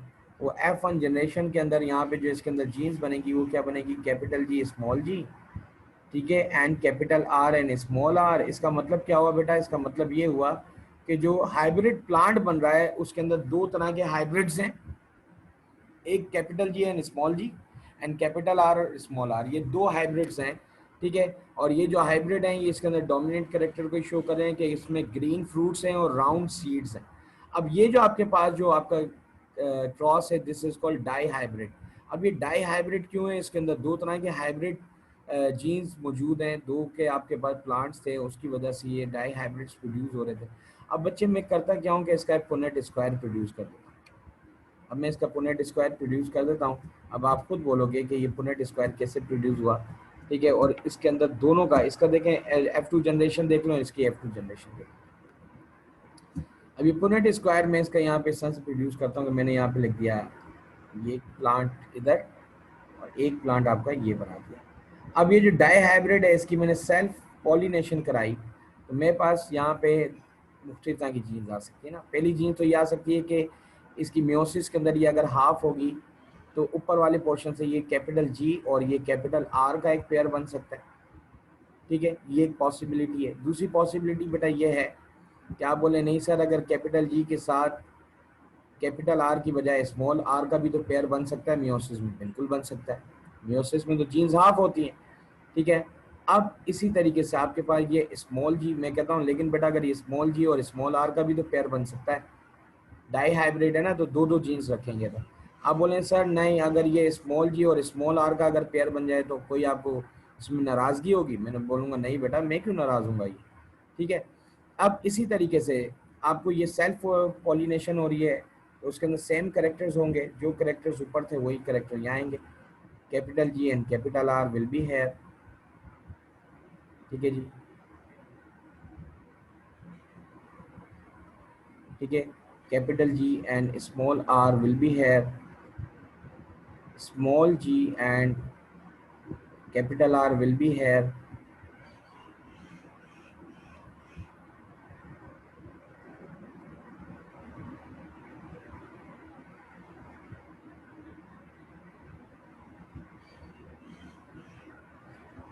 वो F1 जनरेशन के अंदर यहाँ पे जो इसके अंदर जीन्स बनेगी वो क्या बनेगी? कैपिटल जी स्मॉल जी, ठीक है, and capital R and small R. इसका मतलब क्या हुआ बेटा? इसका मतलब ये हुआ कि जो हाइब्रिड प्लांट बन रहा है उसके अंदर दो तरह के हाइब्रिड्स हैं, एक capital G and small G and capital R और स्मॉल आर, ये दो हाइब्रिड्स हैं। ठीक है, और ये जो हाइब्रिड हैं ये इसके अंदर डोमिनेंट करेक्टर को शो कर रहे हैं कि इसमें ग्रीन फ्रूट्स हैं और राउंड सीड्स हैं। अब ये जो आपके पास जो आपका क्रॉस है, this is called dihybrid. अब ये डाई हाइब्रिड क्यों है? इसके अंदर दो तरह के हाइब्रिड जीन्स मौजूद हैं, दो के आपके पास प्लांट्स थे, उसकी वजह से ये डाई हाइब्रिड्स प्रोड्यूस हो रहे थे। अब बच्चे मैं करता क्या हूँ कि इसका एक पुनेट स्क्वायर प्रोड्यूस कर देता हूँ। अब मैं इसका पुनेट स्क्वायर प्रोड्यूस कर देता हूँ। अब आप खुद बोलोगे कि ये पुनेट स्क्वायर कैसे प्रोड्यूस हुआ। ठीक है, और इसके अंदर दोनों का, इसका देखें F2 जनरेशन देख लो, इसकी F2 जनरेशन देख लो। अब ये पुनेट स्क्वायर में इसका यहाँ पे सेंस प्रोड्यूस करता हूँ कि मैंने यहाँ पे लिख दिया ये प्लांट इधर और एक प्लांट आपका ये बना दिया। अब ये जो डाई हाइब्रिड है इसकी मैंने सेल्फ पॉलिनेशन कराई, तो मेरे पास यहाँ पे मुख्तलिफ तरह की जीन्स आ सकती है ना। पहली जीन तो ये आ सकती है कि इसकी मियोसिस के अंदर ये अगर हाफ होगी तो ऊपर वाले पोर्शन से ये कैपिटल जी और ये कैपिटल आर का एक पेयर बन सकता है। ठीक है, ये एक पॉसिबिलिटी है। दूसरी पॉसिबिलिटी बेटा ये है कि आप बोले नहीं सर, अगर कैपिटल जी के साथ कैपिटल आर की बजाय स्मॉल आर का भी तो पेयर बन सकता है मियोसिस में। बिल्कुल बन सकता है, मियोसिस में तो जीन्स हाफ होती हैं। ठीक है, अब इसी तरीके से आपके पास ये स्मॉल जी, मैं कहता हूँ लेकिन बेटा अगर ये स्मॉल जी और स्मॉल आर का भी तो पेयर बन सकता है, डाई हाइब्रिड है ना, तो दो दो जीन्स रखेंगे। तो आप बोले सर नहीं, अगर ये स्मॉल जी और स्मॉल आर का अगर पेयर बन जाए तो कोई आपको इसमें नाराज़गी होगी? मैंने बोलूँगा नहीं बेटा, मैं क्यों नाराज़ हूँगा ये। ठीक है, अब इसी तरीके से आपको ये सेल्फ पॉलिनेशन हो रही है तो उसके अंदर सेम करेक्टर्स होंगे, जो करेक्टर्स ऊपर थे वही करेक्टर यहाँ आएंगे। Capital G and capital R will be here. ठीक है जी, ठीक है, capital G and small R will be here, small G and capital R will be here.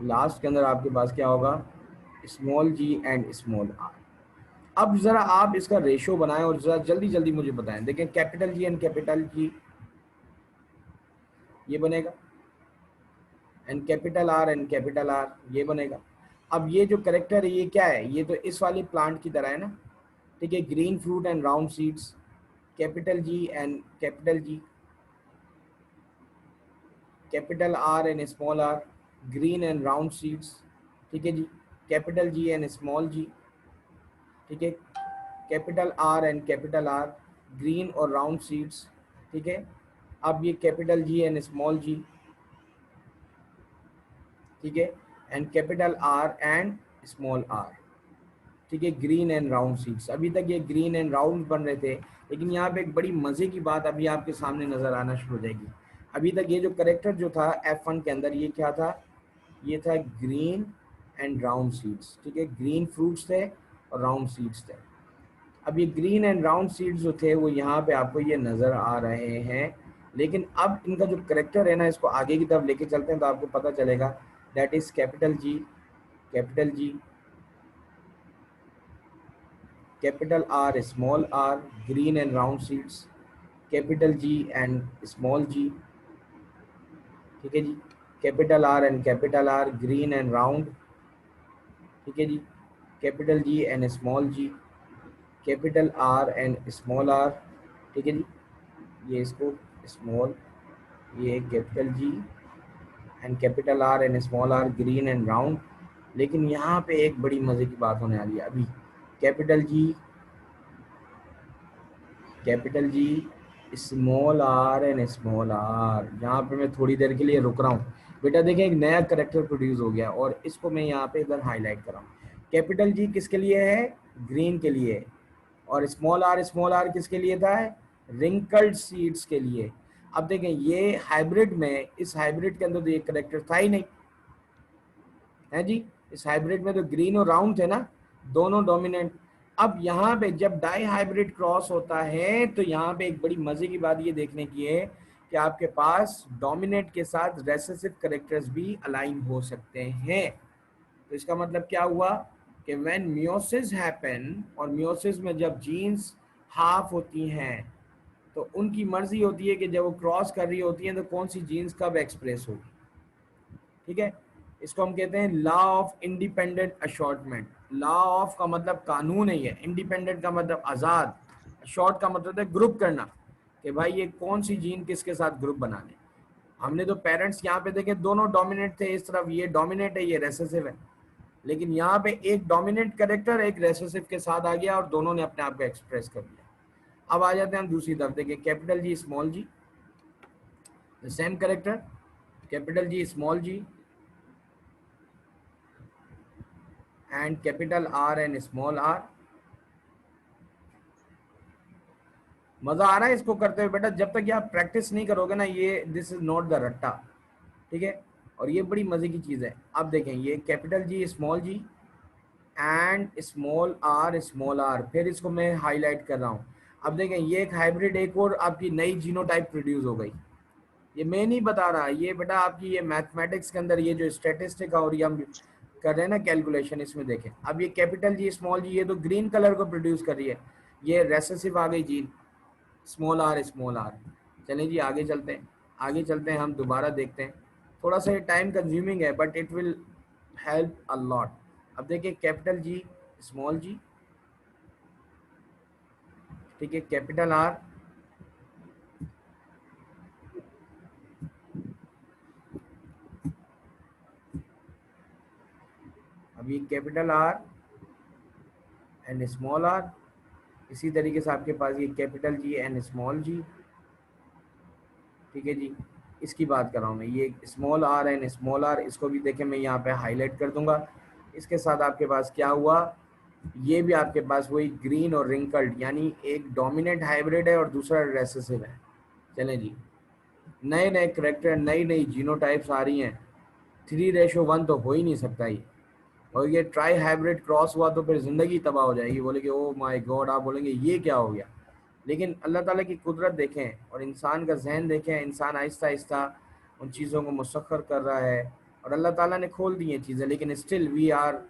Last के अंदर आपके पास क्या होगा? Small G and small R. अब जरा आप इसका रेशो बनाएं और जरा जल्दी जल्दी मुझे बताएं। देखें, कैपिटल जी एंड कैपिटल जी ये बनेगा, and capital R and capital are ये बनेगा। अब ये जो करेक्टर है ये क्या है? ये तो इस वाली प्लांट की तरह है ना। ठीक है, green fruit and round seeds, capital G and capital G, capital R and small R, green and round seeds. ठीक है जी, capital G and small G. ठीक है, capital R and capital R, green और राउंड सीड्स। ठीक है, अब ये capital G and small G. ठीक है, and capital R and small R. ठीक है, ग्रीन एंड राउंड सीड्स। अभी तक ये ग्रीन एंड राउंड बन रहे थे, लेकिन यहाँ पे एक बड़ी मजे की बात अभी आपके सामने नजर आना शुरू हो जाएगी। अभी तक ये जो करेक्टर जो था F1 के अंदर ये क्या था? ये था ग्रीन एंड राउंड सीड्स, ठीक है, ग्रीन फ्रूट्स थे और राउंड सीड्स थे। अब ये ग्रीन एंड राउंड सीड्स जो थे वो यहाँ पे आपको ये नज़र आ रहे हैं, लेकिन अब इनका जो करेक्टर है ना, इसको आगे की तरफ लेके चलते हैं तो आपको पता चलेगा। That is capital G, capital G, capital R, small R, green and round seeds, capital G and small G, ठीक है जी, capital R and capital R, green and round, ठीक है जी, capital G and small G, capital R and small R, ठीक है जी, ये इसको स्मॉल, ये capital G and capital R and small R, green and round. लेकिन यहाँ पे एक बड़ी मज़े की बात होने वाली है अभी, capital G, capital G, small R and small R. यहाँ पे मैं थोड़ी देर के लिए रुक रहा हूँ बेटा, देखें एक नया करेक्टर प्रोड्यूस हो गया और इसको मैं यहाँ पे इधर हाईलाइट कर रहा हूँ। कैपिटल जी किसके लिए है? ग्रीन के लिए। और स्मॉल आर किसके लिए था? रिंकल्ड सीड्स के लिए। अब देखें ये हाइब्रिड में, इस हाइब्रिड के अंदर तो ये करेक्टर था ही नहीं है जी, इस हाइब्रिड में तो ग्रीन और राउंड थे ना, दोनों डोमिनेंट। अब यहाँ पे जब डाई हाइब्रिड क्रॉस होता है तो यहाँ पे एक बड़ी मजे की बात ये देखने की है कि आपके पास डोमिनेंट के साथ रेसेसिव करेक्टर्स भी अलाइन हो सकते हैं। तो इसका मतलब क्या हुआ कि व्हेन मियोसिस हैपन, और मियोसिस में जब जीन्स हाफ होती हैं तो उनकी मर्जी होती है कि जब वो क्रॉस कर रही होती हैं तो कौन सी जीन्स कब एक्सप्रेस होगी, ठीक है। इसको हम कहते हैं law of independent assortment. Law of का मतलब कानून है, इंडिपेंडेंट का मतलब आज़ाद, शॉर्ट का मतलब है ग्रुप करना, कि भाई ये कौन सी जीन किसके साथ ग्रुप बनाने। हमने तो पेरेंट्स यहाँ पे देखे दोनों डोमिनेंट थे, इस तरफ ये डोमिनेंट है, ये रेसेसिव है, लेकिन यहाँ पे एक डोमिनेंट कैरेक्टर एक रेसेसिव के साथ आ गया और दोनों ने अपने आप को एक्सप्रेस कर लिया। अब आ जाते हैं हम दूसरी तरफ, देखिए capital G small G, the same character, capital G small G and capital R and small R. मजा आ रहा है इसको करते हुए बेटा? जब तक ये आप प्रैक्टिस नहीं करोगे ना, ये दिस इज नॉट द रट्टा, ठीक है। और ये बड़ी मजे की चीज है। अब देखें ये capital G small G and small R, फिर इसको मैं हाईलाइट कर रहा हूँ। अब देखें ये एक हाइब्रिड, एक और आपकी नई जीनोटाइप प्रोड्यूस हो गई। ये मैं नहीं बता रहा, ये बेटा आपकी ये मैथमेटिक्स के अंदर ये जो स्टेटिस्टिक और ये हम कर रहे हैं ना कैलकुलेशन, इसमें देखें। अब ये कैपिटल जी स्मॉल जी, ये तो ग्रीन कलर को प्रोड्यूस कर रही है, ये रेसेसिव आ गई gene, small R small R. चलें जी आगे चलते हैं, आगे चलते हैं, हम दोबारा देखते हैं। थोड़ा सा ये टाइम कंज्यूमिंग है but it will help a lot. अब देखिए कैपिटल जी स्मॉल जी, ठीक है, कैपिटल आर, अब ये capital R and small R. इसी तरीके से आपके पास ये capital G and small G, ठीक है जी। इसकी बात कर रहा हूँ मैं, ये small R and small R, इसको भी देखें मैं यहाँ पे हाईलाइट कर दूंगा। इसके साथ आपके पास क्या हुआ, ये भी आपके पास वही ग्रीन और रिंकल्ड, यानी एक डोमिनेंट हाइब्रिड है और दूसरा रेसेसिव है। चलें जी, नए नए करेक्टर, नई नई जीनोटाइप्स आ रही हैं। 3:1 तो हो ही नहीं सकता ये। और ये ट्राई हाइब्रिड क्रॉस हुआ तो फिर ज़िंदगी तबाह हो जाएगी, बोलेंगे ओ माय गॉड, आप बोलेंगे ये क्या हो गया। लेकिन अल्लाह ताला की कुदरत देखें और इंसान का जहन देखें, इंसान आहिस्ता आहिस्ता उन चीज़ों को मुसख्खर कर रहा है और अल्लाह ताला ने खोल दी हैं चीज़ें, लेकिन still we are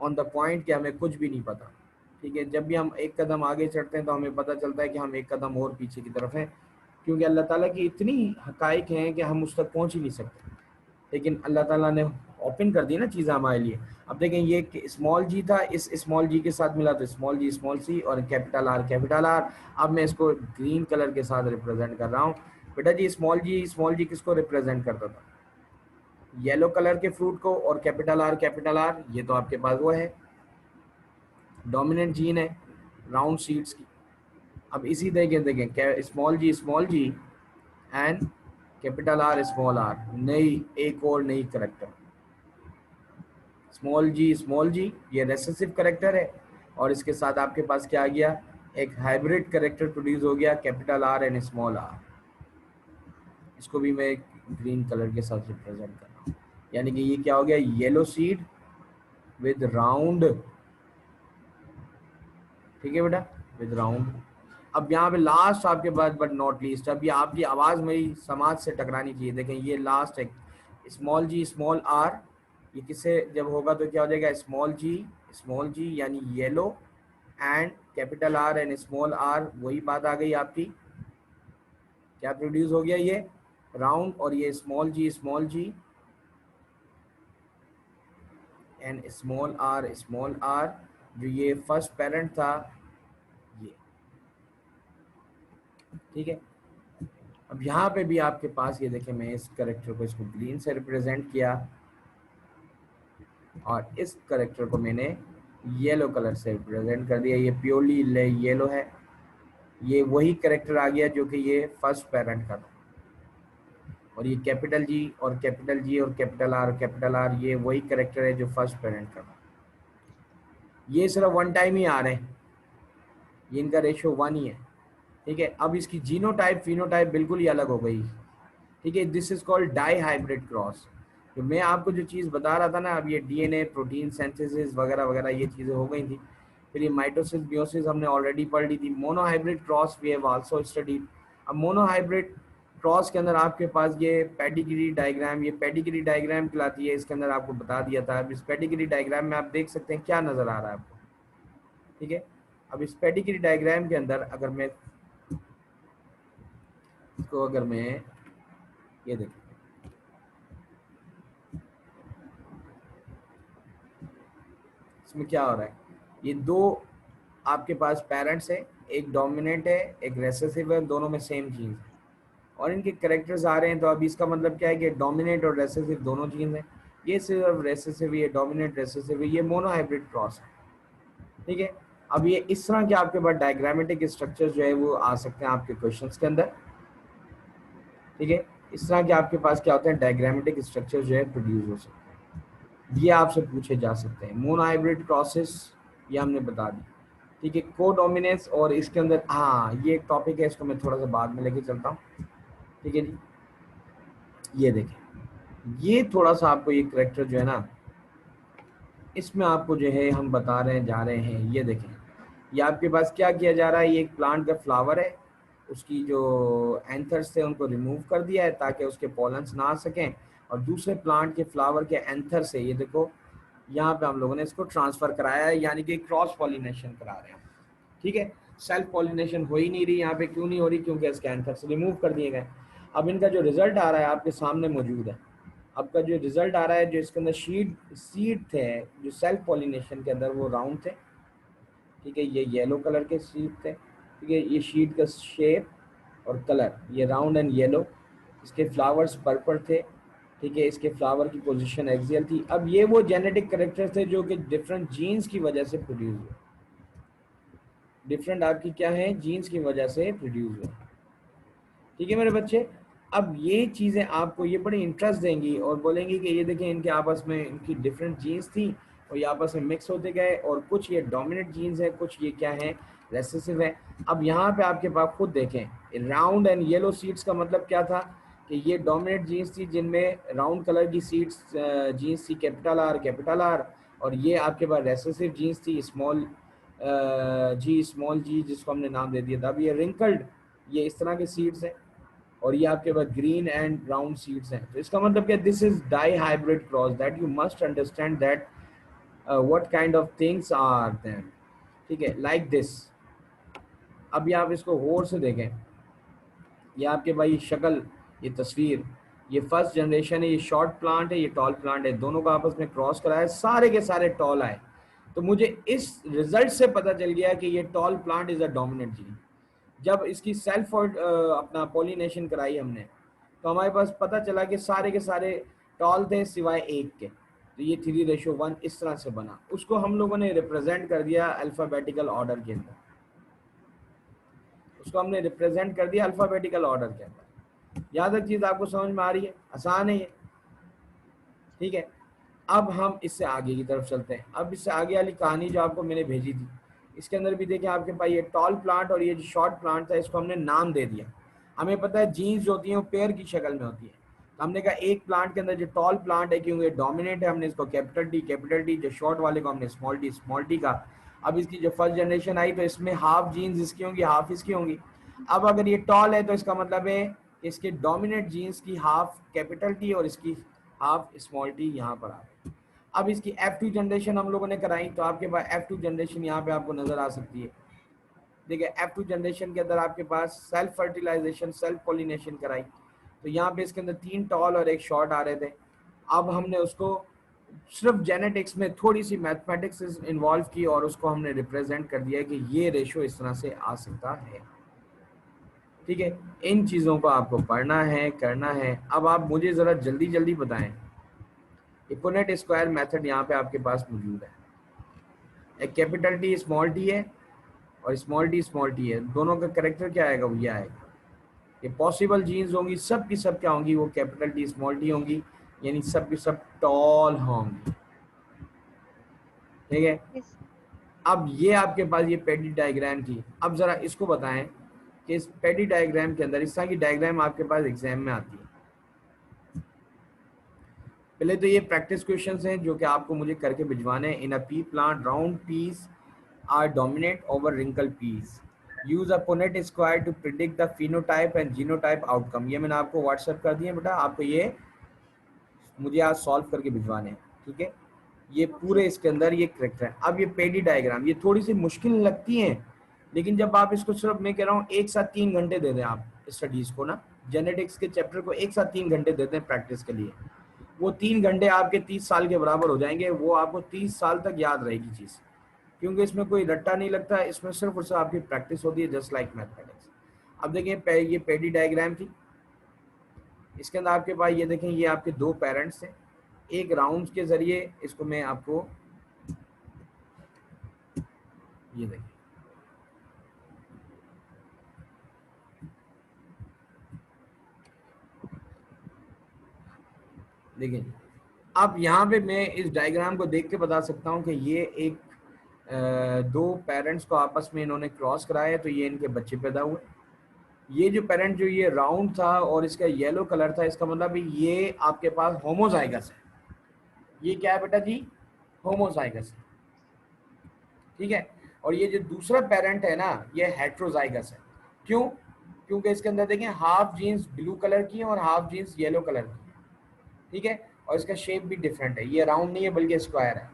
on the point कि हमें कुछ भी नहीं पता, ठीक है। जब भी हम एक कदम आगे चढ़ते हैं तो हमें पता चलता है कि हम एक कदम और पीछे की तरफ हैं, क्योंकि अल्लाह ताला की इतनी हकाइक हैं कि हम उस तक पहुँच ही नहीं सकते। लेकिन अल्लाह ताला ने ओपन कर दी ना चीज़ें हमारे लिए। अब देखें ये स्मॉल जी था, इस स्मॉल जी के साथ मिला तो स्मॉल जी स्मॉल सी, और कैपिटल आर कैपिटल आर। अब मैं इसको ग्रीन कलर के साथ रिप्रेजेंट कर रहा हूँ। बेटा जी स्मॉल जी किसको रिप्रेजेंट करता था? येलो कलर के फ्रूट को। और कैपिटल आर ये तो आपके पास वो है, डोमिनेंट जीन है राउंड सीड्स की। अब इसी तरीके देखें small G and capital R, नई एक और नई करेक्टर, स्मॉल जी ये रेसेसिव करेक्टर है और इसके साथ आपके पास क्या आ गया, एक हाइब्रिड करेक्टर प्रोड्यूस हो गया, capital R and small R. इसको भी मैं ग्रीन कलर के साथ रिप्रेजेंट कर रहा हूँ। यानी कि ये क्या हो गया, येलो सीड विद राउंड, ठीक है बेटा, विद राउंड। अब यहाँ पे लास्ट आपके पास बट नॉट लीस्ट, अब ये आपकी आवाज मेरी समाज से टकरानी चाहिए। देखें ये लास्ट है, स्मॉल जी स्मॉल आर, ये किससे जब होगा तो क्या हो जाएगा, स्मॉल जी यानी yellow and capital R and small R, वही बात आ गई आपकी, क्या प्रोड्यूस हो गया, ये राउंड, और ये small G and small R, जो ये फर्स्ट पेरेंट था ये, ठीक है। अब यहाँ पे भी आपके पास ये देखें, मैं इस करेक्टर को इसको ग्रीन से रिप्रेजेंट किया और इस करेक्टर को मैंने येलो कलर से रिप्रेजेंट कर दिया, ये प्योरली येलो है। ये वही करेक्टर आ गया जो कि ये फर्स्ट पेरेंट का था, और ये कैपिटल जी और कैपिटल जी और कैपिटल आर ये वही करेक्टर है जो फर्स्ट पेरेंट का था। ये सिर्फ वन टाइम ही आ रहे हैं, ये इनका रेशियो 1 ही है, ठीक है। अब इसकी जीनोटाइप फिनोटाइप बिल्कुल ही अलग हो गई, ठीक है। This is called dihybrid cross. तो मैं आपको जो चीज़ बता रहा था ना, अब ये डीएनए प्रोटीन सिंथेसिस वगैरह वगैरह ये चीज़ें हो गई थी, फिर ये माइटोसिस बियोसिस हमने ऑलरेडी पढ़ ली थी। Monohybrid cross we have also studied. अब मोनोहाइब्रिड क्रॉस के अंदर आपके पास ये पेडिग्री डायग्राम, ये पेडिग्री डायग्राम कहलाती है, इसके अंदर आपको बता दिया था। अब इस पेडिग्री डायग्राम में आप देख सकते हैं क्या नज़र आ रहा है आपको, ठीक है। अब इस पेडिग्री डायग्राम के अंदर अगर मैं इसको, अगर मैं ये देखिए, इसमें क्या हो रहा है, ये दो आपके पास पेरेंट्स है, एक डोमिनेंट है एक रेसेसिव है, दोनों में सेम जीन है और इनके करेक्टर्स आ रहे हैं। तो अब इसका मतलब क्या है कि डोमिनेंट और रेसेसिव दोनों जीन है, ये सिर्फ रेसेसिव, ये डोमिनेंट रेसेसिव है, ये मोनोहाइब्रिड क्रॉस है, ठीक है। अब ये इस तरह के आपके पास डायग्रामेटिक स्ट्रक्चर जो है वो आ सकते हैं आपके क्वेश्चंस के अंदर, ठीक है। इस तरह के आपके पास क्या होते हैं, डायग्रामेटिक स्ट्रक्चर जो है प्रोड्यूस हो सकते हैं, ये आपसे पूछे जा सकते हैं। मोनोहाइब्रिड क्रॉसेस ये हमने बता दी, ठीक है। को डोमिनेंस, और इसके अंदर हाँ ये एक टॉपिक है, इसको मैं थोड़ा सा बाद में लेके चलता हूँ, ठीक है जी। ये देखें, ये थोड़ा सा आपको ये करेक्टर जो है ना, इसमें आपको जो है हम बता रहे हैं जा रहे हैं, ये देखें, ये आपके पास क्या किया जा रहा है, ये एक प्लांट का फ्लावर है, उसकी जो एंथर्स थे उनको रिमूव कर दिया है ताकि उसके पॉलन्स ना आ सकें, और दूसरे प्लांट के फ्लावर के एंथर से ये देखो यहाँ पे हम लोगों ने इसको ट्रांसफर कराया है, यानी कि क्रॉस पॉलिनेशन करा रहे हैं, ठीक है। सेल्फ पॉलिनेशन हो ही नहीं रही यहाँ पे, क्यों नहीं हो रही, क्योंकि इसके एंथर्स रिमूव कर दिए गए। अब इनका जो रिजल्ट आ रहा है आपके सामने मौजूद है, आपका जो रिजल्ट आ रहा है, जो इसके अंदर सीड थे जो सेल्फ पॉलिनेशन के अंदर वो राउंड थे, ठीक है, ये येलो कलर के सीड थे, ठीक है। ये शीट का शेप और कलर ये राउंड एंड येलो, इसके फ्लावर्स पर्पल थे, ठीक है, इसके फ्लावर की पोजीशन एक्सियल थी। अब ये वो जेनेटिक करेक्टर्स थे जो कि डिफरेंट जीन्स की वजह से प्रोड्यूस हुए, डिफरेंट आपकी क्या है, जीन्स की वजह से प्रोड्यूस हुए, ठीक है मेरे बच्चे। अब ये चीज़ें आपको ये बड़ी इंटरेस्ट देंगी और बोलेंगी कि ये देखें इनके आपस में इनकी डिफरेंट जीन्स थी और ये आपस में मिक्स होते गए, और कुछ ये डोमिनेंट जीन्स है, कुछ ये क्या है, रेसेसिव है। अब यहाँ पे आपके पास खुद देखें, राउंड एंड येलो सीड्स का मतलब क्या था कि ये डोमिनेंट जीन्स थी जिनमें राउंड कलर की सीड्स जीन्स थी, कैपिटल आर, और ये आपके पास रेसेसिव जीन्स थी स्मॉल जी जिसको हमने नाम दे दिया था। अब ये रिंकल्ड, ये इस तरह के सीड्स हैं, और ये आपके पास ग्रीन एंड ब्राउन सीड्स हैं। तो इसका मतलब क्या, this is dihybrid cross, that you must understand that what kind of things are them, ठीक है, लाइक दिस। अब ये आप इसको गौर से देखें, ये आपके भाई शक्ल, ये तस्वीर, ये फर्स्ट जनरेशन है, ये शॉर्ट प्लांट है, ये टॉल प्लांट है, दोनों का आपस में क्रॉस कराया, सारे के सारे टॉल आए। तो मुझे इस रिजल्ट से पता चल गया कि ये tall plant is a dominant gene. जब इसकी सेल्फ अपना पॉलिनेशन कराई हमने, तो हमारे पास पता चला कि सारे के सारे टॉल थे सिवाय एक के, तो ये 3:1 इस तरह से बना। उसको हम लोगों ने रिप्रेजेंट कर दिया अल्फ़ाबेटिकल ऑर्डर के अंदर, उसको हमने रिप्रेजेंट कर दिया अल्फ़ाबेटिकल ऑर्डर के अंदर। यहाँ तक चीज़ आपको समझ में आ रही है, आसान है ये, ठीक है। अब हम इससे आगे की तरफ चलते हैं। अब इससे आगे वाली कहानी जो आपको मैंने भेजी थी, इसके अंदर भी देखिए आपके पास ये टॉल प्लांट और ये जो शॉर्ट प्लांट था, इसको हमने नाम दे दिया। हमें पता है जीन्स जो होती हैं वो पेयर की शक्ल में होती है, हमने कहा एक प्लांट के अंदर जो टॉल प्लांट है क्योंकि डोमिनेंट है, हमने इसको कैपिटल टी, जो शॉर्ट वाले को हमने स्मॉल टी का। अब इसकी जो फर्स्ट जनरेशन आई तो इसमें हाफ जीन्स इसकी होंगी, हाफ इसकी होंगी। अब अगर ये टॉल है तो इसका मतलब है कि इसके डोमिनेंट जीन्स की हाफ कैपिटल टी और इसकी हाफ स्मॉल टी यहाँ पर आ गई। अब इसकी F2 जनरेशन हम लोगों ने कराई तो आपके पास F2 जनरेशन यहाँ पे आपको नजर आ सकती है। देखिए F2 जनरेशन के अंदर आपके पास सेल्फ फर्टिलाइजेशन, सेल्फ पोलिनेशन कराई, तो यहाँ पे इसके अंदर 3 टॉल और एक शॉर्ट आ रहे थे। अब हमने उसको सिर्फ जेनेटिक्स में थोड़ी सी मैथमेटिक्स इन्वॉल्व की और उसको हमने रिप्रेजेंट कर दिया कि ये रेशो इस तरह से आ सकता है। ठीक है, इन चीज़ों को आपको पढ़ना है, करना है। अब आप मुझे ज़रा जल्दी जल्दी बताएं, पुनेट स्क्वायर मेथड यहाँ पे आपके पास मौजूद है। एक कैपिटल टी स्मॉल टी है और स्मॉल टी है, दोनों का करेक्टर क्या आएगा, वो ये आएगा। ये पॉसिबल जीन्स होंगी, सब की सब क्या होंगी, वो कैपिटल टी स्मॉल टी होंगी, यानी सब की सब टॉल होंगी। ठीक है, Yes. अब ये आपके पास ये पेडी डायग्राम थी। अब जरा इसको बताएं कि इस पेडी डायग्राम के अंदर इस तरह की डायग्राम आपके पास एग्जाम में आती है। पहले तो ये प्रैक्टिस क्वेश्चंस हैं जो कि आपको मुझे करके भिजवाने हैं। In a pea plant round peas are dominate over wrinkle peas, use a Punnett square to predict the phenotype and genotype outcome. ये मैंने आपको व्हाट्सएप कर दिया बेटा, आपको ये मुझे आज सॉल्व करके भिजवाने हैं। ठीक है, ये Okay. पूरे इसके अंदर ये करेक्टर है। अब ये पेडी डायग्राम ये थोड़ी सी मुश्किल लगती है, लेकिन जब आप इसको सिर्फ मैं कह रहा हूँ एक साथ 3 घंटे दे दें आप स्टडीज को ना, जेनेटिक्स के चैप्टर को एक साथ 3 घंटे देते हैं प्रैक्टिस के लिए, वो 3 घंटे आपके 30 साल के बराबर हो जाएंगे। वो आपको 30 साल तक याद रहेगी चीज़, क्योंकि इसमें कोई रट्टा नहीं लगता है, इसमें सिर्फ और सिर्फ आपकी प्रैक्टिस होती है, जस्ट लाइक मैथमेटिक्स। अब देखिए ये पेडी डायग्राम थी, इसके अंदर आपके पास ये देखें, ये आपके 2 पेरेंट्स हैं। एक राउंड के जरिए इसको मैं आपको ये देखिए, देखिए अब यहाँ पे मैं इस डायग्राम को देख के बता सकता हूँ कि ये एक 2 पेरेंट्स को आपस में इन्होंने क्रॉस कराया है, तो ये इनके बच्चे पैदा हुए। ये जो पेरेंट जो ये राउंड था और इसका येलो कलर था, इसका मतलब ये आपके पास होमोजाइगस है। ये क्या है बेटा जी, होमोजाइगस है। ठीक है, और ये जो दूसरा पेरेंट है ना, ये हेट्रोजाइगस है। क्यों, क्योंकि इसके अंदर देखें हाफ जीन्स ब्लू कलर की है और हाफ जीन्स येलो कलर की है। ठीक है, और इसका शेप भी डिफरेंट है, ये राउंड नहीं है बल्कि स्क्वायर है।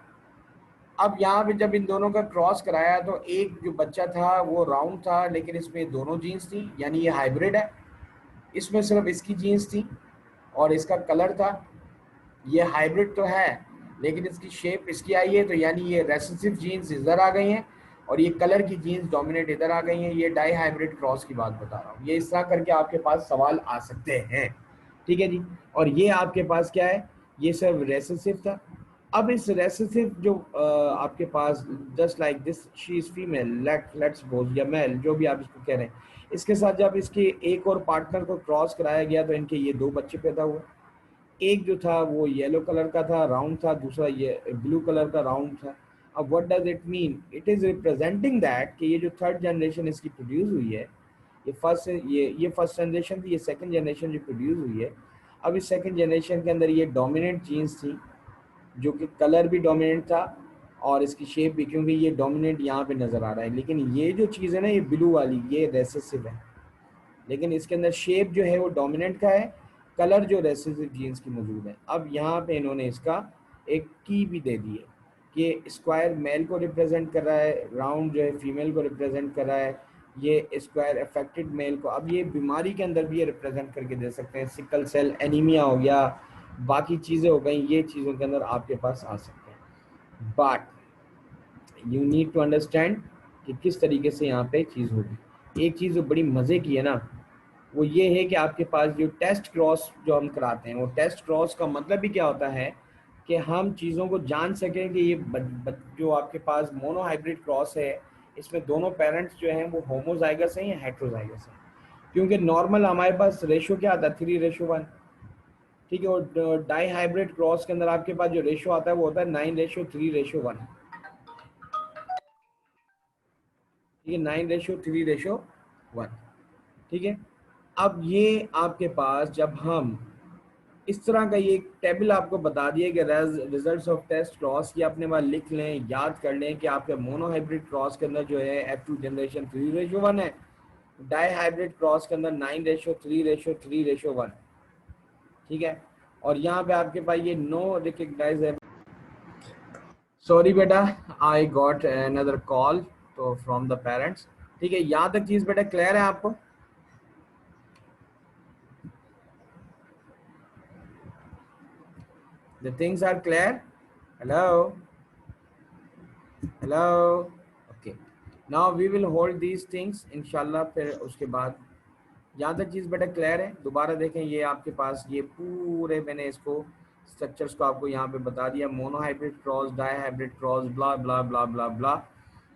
अब यहाँ पे जब इन दोनों का क्रॉस कराया तो एक जो बच्चा था वो राउंड था, लेकिन इसमें दोनों जीन्स थी, यानी ये हाइब्रिड है। इसमें सिर्फ इसकी जीन्स थी और इसका कलर था। ये हाइब्रिड तो है लेकिन इसकी शेप इसकी आई है, तो यानी ये रेसेसिव जीन्स इधर आ गई हैं और ये कलर की जीन्स डोमिनेट इधर आ गई हैं। ये डाई हाइब्रिड क्रॉस की बात बता रहा हूँ। ये इस तरह करके आपके पास सवाल आ सकते हैं। ठीक है जी, और ये आपके पास क्या है, ये सब रेसेसिव था। अब इस रेसेसिव जो आपके पास just like this she is female, let's suppose, या मेल, जो भी आप इसको कह रहे हैं, इसके साथ जब इसके एक और पार्टनर को क्रॉस कराया गया तो इनके ये 2 बच्चे पैदा हुए। एक जो था वो येलो कलर का था, राउंड था, दूसरा ये ब्लू कलर का राउंड था। अब what does it mean, it is representing that कि ये जो थर्ड जनरेशन इसकी प्रोड्यूस हुई है, ये फर्स्ट जनरेशन थी, ये सेकंड जनरेशन जो प्रोड्यूस हुई है। अब इस सेकंड जनरेशन के अंदर ये डोमिनेंट जीन्स थी, जो कि कलर भी डोमिनेंट था और इसकी शेप भी, क्योंकि ये डोमिनेंट यहाँ पे नजर आ रहा है, लेकिन ये जो चीज़ है ना, ये ब्लू वाली, ये रेसेसिव है, लेकिन इसके अंदर शेप जो है वो डोमिनेंट का है, कलर जो रेसेसिव जीन्स की मौजूद है। अब यहाँ पे इन्होंने इसका एक की भी दे दी है कि स्क्वायर मेल को रिप्रेजेंट कर रहा है, राउंड जो है फीमेल को रिप्रेजेंट कर रहा है, ये स्क्वायर अफेक्टेड मेल को। अब ये बीमारी के अंदर भी ये रिप्रेजेंट करके दे सकते हैं, सिकल सेल एनीमिया हो गया, बाकी चीज़ें हो गई, ये चीज़ों के अंदर आपके पास आ सकते हैं। But you need to understand कि किस तरीके से यहाँ पे चीज़ होगी। एक चीज़ जो बड़ी मज़े की है ना, वो ये है कि आपके पास जो टेस्ट क्रॉस जो हम कराते हैं, वो टेस्ट क्रॉस का मतलब भी क्या होता है कि हम चीज़ों को जान सकें कि ये जो आपके पास मोनो हाइब्रिड क्रॉस है, इसमें दोनों पेरेंट्स जो हैं वो होमोजाइगस हैं या हेट्रोजाइगस हैं। क्योंकि नॉर्मल हमारे पास रेशो क्या आता है, 3:1। ठीक है, और डाई हाइब्रिड क्रॉस के अंदर आपके पास जो रेशो आता है वो होता है 9:3:1। ठीक है, 9:3:1। ठीक है, अब ये आपके पास जब हम इस तरह का ये टेबल आपको बता दिया कि रिजल्ट्स ऑफ टेस्ट क्रॉस की अपने बार लिख लें, याद कर लें कि आपके मोनोहाइब्रिड क्रॉस के अंदर जो है F2 जनरेशन 3:1 है, डाई हाइब्रिड क्रॉस के अंदर 9:3:3:1, ठीक है। और यहाँ पे आपके पास ये नो रिकग्नाइज है। सॉरी बेटा, आई गॉट अनदर कॉल तो फ्रॉम द पेरेंट्स, ठीक है। यहाँ तक चीज बेटा क्लियर है आपको? The things are clear? Hello? Hello? Okay. Now we will hold these things इंशाल्लाह। फिर उसके बाद यहाँ तक चीज़ बेटा क्लियर है? दोबारा देखें, ये आपके पास ये पूरे मैंने इसको स्ट्रक्चर्स को आपको यहाँ पे बता दिया, monohybrid cross, dihybrid cross, blah blah blah blah blah,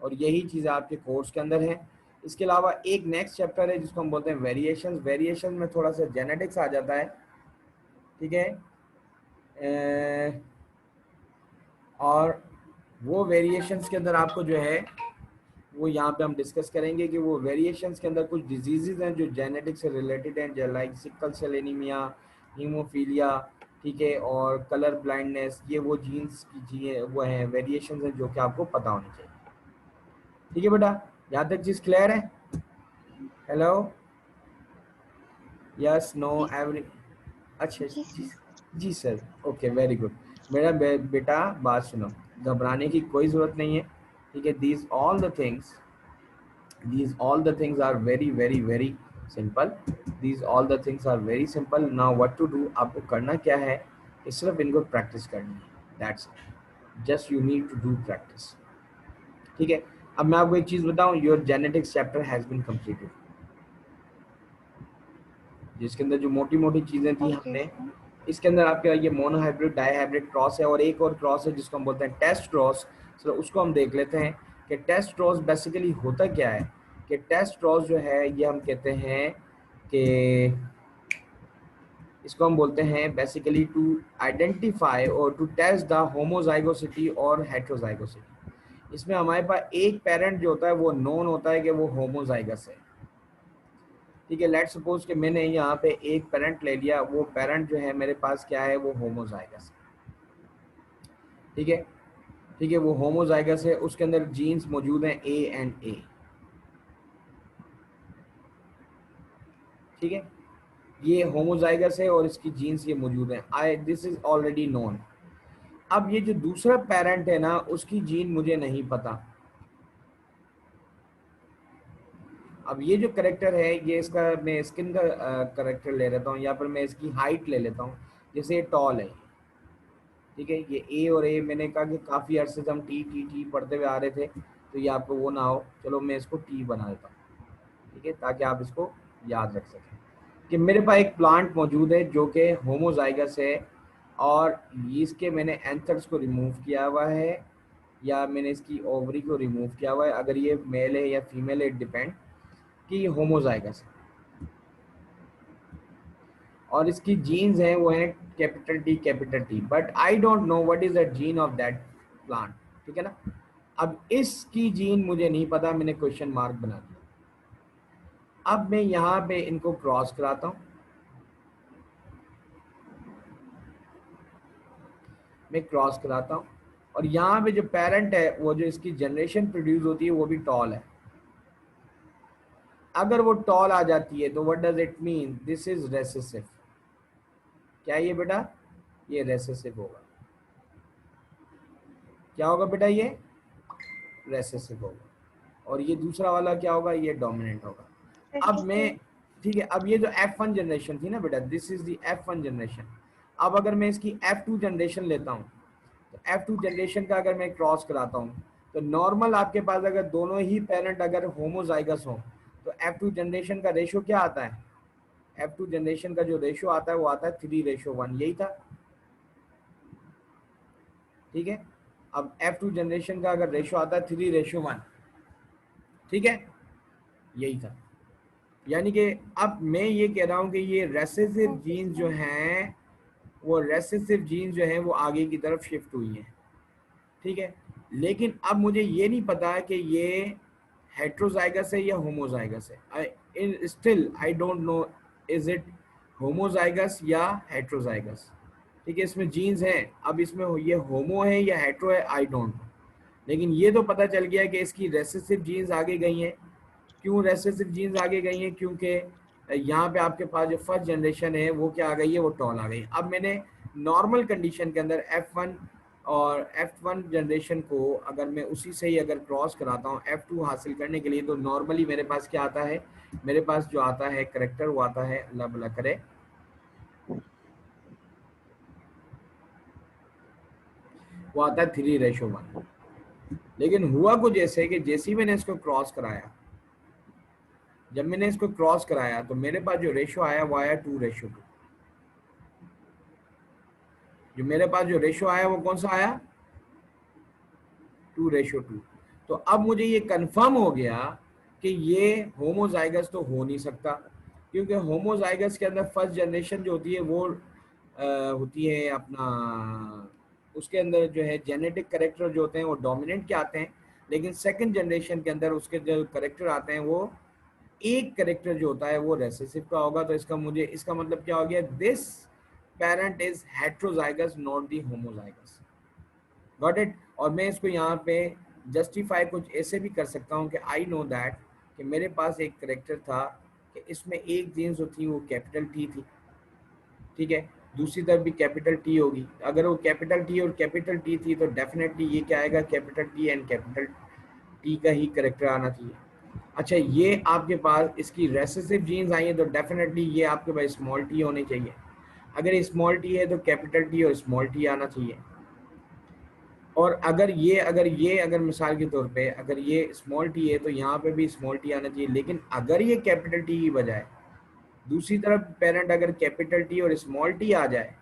और यही चीज़ें आपके कोर्स के अंदर है। इसके अलावा एक नेक्स्ट चैप्टर है जिसको हम बोलते हैं वेरिएशंस। वेरिएशन में थोड़ा सा जेनेटिक्स आ जाता है, ठीक है। और वो वेरिएशंस के अंदर आपको जो है वो यहाँ पे हम डिस्कस करेंगे कि वो वेरिएशंस के अंदर कुछ डिजीजेज हैं जो जेनेटिक्स से रिलेटेड हैं, like sickle cell anaemia, haemophilia, ठीक है, और कलर ब्लाइंडनेस। ये वो जीन्स की चीज़ें वो हैं, वेरिएशंस हैं जो कि आपको पता होनी चाहिए, ठीक है बेटा। यहाँ तक चीज़ क्लियर है? Hello, yes, no, every? अच्छा जी जी, सर। जी सर, ओके, वेरी गुड। मेरा बेटा बात सुनो, घबराने की कोई ज़रूरत नहीं है, ठीक है। These all the things are very very very simple. These all the things are very simple. Now what to do, आपको करना क्या है कि सिर्फ इनको प्रैक्टिस करनी है, that's it. Just you need to do practice, ठीक है। अब मैं आपको एक चीज़ बताऊं, your genetics chapter has been completed, जिसके अंदर जो मोटी मोटी चीज़ें थी ओके हमने, सर। इसके अंदर आपके ये मोनोहाइब्रिड डाई हाइब्रिड क्रॉस है, और एक और क्रॉस है जिसको हम बोलते हैं टेस्ट क्रॉस। तो उसको हम देख लेते हैं कि टेस्ट क्रॉस बेसिकली होता क्या है। कि टेस्ट क्रॉस जो है ये हम कहते हैं कि इसको हम बोलते हैं बेसिकली टू आइडेंटिफाई और टू टेस्ट द होमोजाइगोसिटी और हेट्रोजाइगोसिटी। इसमें हमारे पास एक पेरेंट जो होता है वो नोन होता है कि वो होमोजाइगस है, ठीक है। लेट्स सपोज कि मैंने यहाँ पे एक पेरेंट ले लिया, वो पेरेंट जो है मेरे पास क्या है, वो होमोजाइगस है, ठीक है। ठीक है, वो होमोजाइगस है, उसके अंदर जीन्स मौजूद हैं ए एंड ए, ठीक है। ये होमोजाइगस है और इसकी जीन्स ये मौजूद हैं, आई दिस इज ऑलरेडी नोन। अब ये जो दूसरा पेरेंट है ना, उसकी जीन मुझे नहीं पता। अब ये जो करेक्टर है, ये इसका मैं स्किन का करेक्टर ले लेता हूँ, या फिर मैं इसकी हाइट ले लेता हूँ। जैसे ये टॉल है, ठीक है, ये ए और ए, मैंने कहा कि काफ़ी अरसे से हम टी टी टी पढ़ते हुए आ रहे थे, तो ये आपको वो ना हो, चलो मैं इसको टी बना देता हूँ, ठीक है, ताकि आप इसको याद रख सकें कि मेरे पास एक प्लांट मौजूद है जो कि होमोजाइगस है, और इसके मैंने एंथर्स को रिमूव किया हुआ है, या मैंने इसकी ओवरी को रिमूव किया हुआ है। अगर ये मेल है या फीमेल है, डिपेंड कि ये होमोजाइगस है, और इसकी जीन्स हैं वो हैं capital T, but I don't know what is the gene of that plant, ठीक है ना। अब इसकी जीन मुझे नहीं पता, मैंने क्वेश्चन मार्क बना दिया। अब मैं यहाँ पे इनको क्रॉस कराता हूँ, मैं क्रॉस कराता हूँ, और यहाँ पे जो पेरेंट है, वो जो इसकी जनरेशन प्रोड्यूस होती है वो भी टॉल है। अगर वो टॉल आ जाती है तो what does it mean, this is recessive. क्या ये बेटा, ये रेसेसिव होगा। क्या होगा बेटा, ये रेसेसिव होगा। और ये दूसरा वाला क्या होगा, ये डोमिनेंट होगा। सही अब मैं, सर। ठीक है, अब ये जो F1 जनरेशन थी ना बेटा, this is the F1 generation. अब अगर मैं इसकी F2 जनरेशन लेता हूँ, तो F2 जनरेशन का अगर मैं क्रॉस कराता हूँ, तो नॉर्मल आपके पास अगर दोनों ही पेरेंट अगर होमोजाइगस हो, तो F2 जनरेशन का रेशो क्या आता है, F2 जनरेशन का जो रेशो आता है वो आता है 3:1, यही था, ठीक है। अब F2 जनरेशन का अगर रेशो आता है 3:1, ठीक है, यही था। यानी कि अब मैं ये कह रहा हूँ कि ये रेसेसिव ओके जीन्स जो सर। हैं, वो रेसेसिव जीन्स जो हैं वो आगे की तरफ शिफ्ट हुई हैं, ठीक है। लेकिन अब मुझे ये नहीं पता कि ये हेट्रोजाइगस है या होमोजाइगस है। I still I don't know is it homozygous या हेट्रोजाइगस। ठीक है, इसमें जीन्स हैं, अब इसमें ये होमो है या हेट्रो है आई डोंट नो, लेकिन ये तो पता चल गया कि इसकी रेसेसिव जीन्स आगे गई हैं। क्यों रेसेसिव जीन्स आगे गई हैं? क्योंकि यहाँ पे आपके पास जो फर्स्ट जनरेशन है वो क्या आ गई है, वो टॉल आ गई। अब मैंने नॉर्मल कंडीशन के अंदर F1 और F1 जनरेशन को अगर मैं उसी से ही अगर क्रॉस कराता हूँ F2 हासिल करने के लिए, तो नॉर्मली मेरे पास क्या आता है, मेरे पास जो आता है करेक्टर वो आता है, अल्लाह भला करे, वो आता है 3:1। लेकिन हुआ कुछ ऐसे कि जैसे ही मैंने इसको क्रॉस कराया, जब मैंने इसको क्रॉस कराया तो मेरे पास जो रेशो आया वो आया 2:2। जो मेरे पास जो रेशो आया वो कौन सा आया, 2:2। तो अब मुझे ये कंफर्म हो गया कि ये होमोजाइगस तो हो नहीं सकता, क्योंकि होमोजाइगस के अंदर फर्स्ट जनरेशन जो होती है वो होती है अपना, उसके अंदर जो है जेनेटिक करेक्टर जो होते हैं वो डोमिनेंट के आते हैं, लेकिन सेकंड जनरेशन के अंदर उसके जो करेक्टर आते हैं वो एक करेक्टर जो होता है वो रेसेसिव का होगा। तो इसका मतलब क्या हो गया, this parent is heterozygous not the homozygous. Got it. और मैं इसको यहाँ पे जस्टिफाई कुछ ऐसे भी कर सकता हूँ कि आई नो दैट कि मेरे पास एक करेक्टर था कि इसमें एक जीन्स जो थी वो कैपिटल टी थी, ठीक है, दूसरी तरफ भी कैपिटल टी होगी। अगर वो कैपिटल टी और कैपिटल टी थी तो डेफिनेटली ये क्या आएगा, capital T and capital T का ही करेक्टर आना चाहिए। अच्छा, ये आपके पास इसकी रेसेसिव जीन्स आई है तो डेफिनेटली ये आपके पास स्मॉल टी होने चाहिए। अगर स्मॉल टी है तो कैपिटल टी और स्मॉल टी आना चाहिए। और अगर मिसाल के तौर पे अगर ये स्मॉल टी है तो यहाँ पे भी स्मॉल टी आना चाहिए। लेकिन अगर ये कैपिटल टी की बजाय दूसरी तरफ पेरेंट अगर कैपिटल टी और स्मॉल टी आ जाए,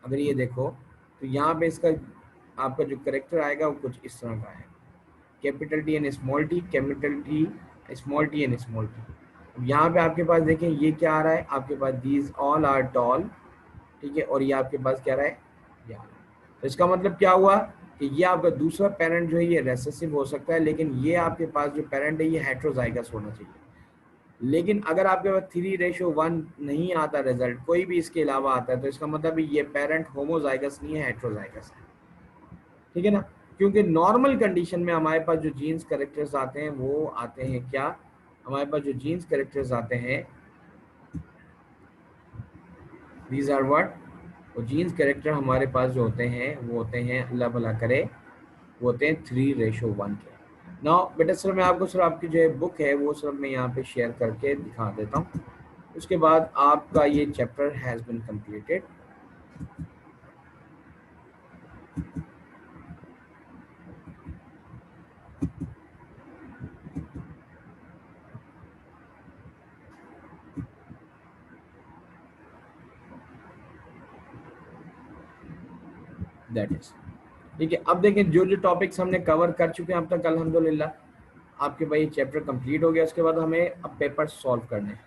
अगर ये देखो तो यहाँ पे इसका आपका जो करेक्टर आएगा वो कुछ इस तरह का है, capital T and small T, capital T small T and small T. अब यहाँ पे आपके पास देखें ये क्या आ रहा है, आपके पास दीज ऑल आर टॉल, ठीक है, और ये आपके पास क्या रहा है, ये आ रहा है। तो इसका मतलब क्या हुआ कि ये आपका दूसरा पेरेंट जो है ये रेसेसिव हो सकता है, लेकिन ये आपके पास जो पेरेंट है ये हेट्रोजाइगस होना चाहिए। लेकिन अगर आपके पास 3:1 नहीं आता रिजल्ट, कोई भी इसके अलावा आता है, तो इसका मतलब ये पेरेंट होमोजाइगस नहीं है, हेट्रोजाइगस है। ठीक है ना, क्योंकि नॉर्मल कंडीशन में हमारे पास जो जीन्स कैरेक्टर्स आते हैं वो आते हैं क्या, हमारे पास जो जीन्स कैरेक्टर्स आते हैं दीज आर व्हाट, वो जीन्स कैरेक्टर हमारे पास जो होते हैं वो होते हैं, अल्लाह भला करे, वो होते हैं 3:1 के। नाउ बेटा सर मैं आपको सर आपकी जो बुक है वो सर मैं यहाँ पे शेयर करके दिखा देता हूँ, उसके बाद आपका ये chapter has been completed. That is, ठीक है। अब देखें जो जो टॉपिक्स हमने कवर कर चुके हैं अब तक, अल्हम्दुलिल्लाह आपके भाई चैप्टर कंप्लीट हो गया। उसके बाद हमें अब पेपर सॉल्व करने हैं।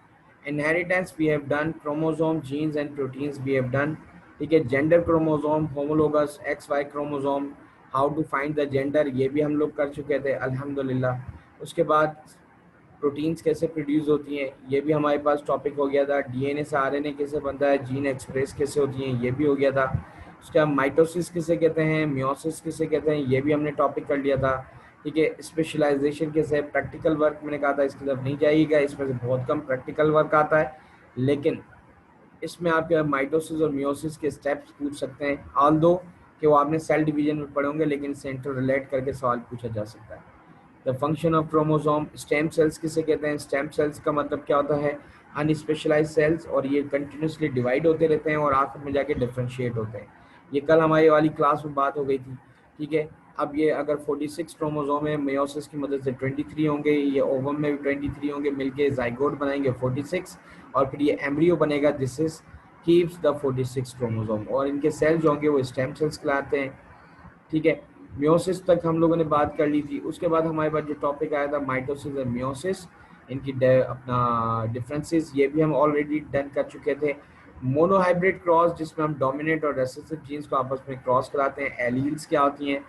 Inheritance we have done, chromosome, genes and proteins we have done, ठीक है। Gender chromosome, homologous, X Y chromosome, how to find the gender, ये भी हम लोग कर चुके थे अल्हम्दुलिल्लाह। उसके बाद प्रोटीन्स कैसे प्रोड्यूस होती हैं ये भी हमारे पास टॉपिक हो गया था। डीएनए से आरएनए कैसे बनता है, जीन एक्सप्रेस कैसे होती हैं ये भी हो गया था। उसके बाद माइटोसिस किसे कहते हैं, मियोसिस किसे कहते हैं, ये भी हमने टॉपिक कर लिया था, ठीक है। स्पेशलाइजेशन कैसे है, प्रैक्टिकल वर्क मैंने कहा था इसकी तरफ नहीं जाइएगा, इसमें से बहुत कम प्रैक्टिकल वर्क आता है, लेकिन इसमें आपके माइटोसिस और मियोसिस के स्टेप्स पूछ सकते हैं। ऑल दो कि वो आपने सेल डिवीजन में पढ़े होंगे, लेकिन सेंटर रिलेट करके सवाल पूछा जा सकता है। The function of chromosome, stem cells किसे कहते हैं, स्टेम सेल्स का मतलब क्या होता है, अनस्पेशलाइज सेल्स, और ये कंटिन्यूसली डिवाइड होते रहते हैं और आखिर में जाके डिफ्रेंशिएट होते हैं। ये कल हमारी वाली क्लास में बात हो गई थी, ठीक है। अब ये अगर 46 क्रोमोसोम है, मेयोसिस की मदद से 23 होंगे, ये ओवम में भी 23 होंगे, मिलके जाइगोट बनाएंगे 46, और फिर ये एम्ब्रियो बनेगा, this is keeps the 46 chromosome, और इनके सेल्स होंगे वो स्टेम सेल्स कहलाते हैं, ठीक है। मियोसिस तक हम लोगों ने बात कर ली थी। उसके बाद हमारे पास जो टॉपिक आया था माइटोसिस और मियोसिस, इनकी अपना डिफरेंसेस, ये भी हम ऑलरेडी डन कर चुके थे। मोनोहाइब्रिड क्रॉस, जिसमें हम डोमिनेंट और रेसेसिव जीन्स को आपस में क्रॉस कराते हैं, एलील्स क्या होती हैं,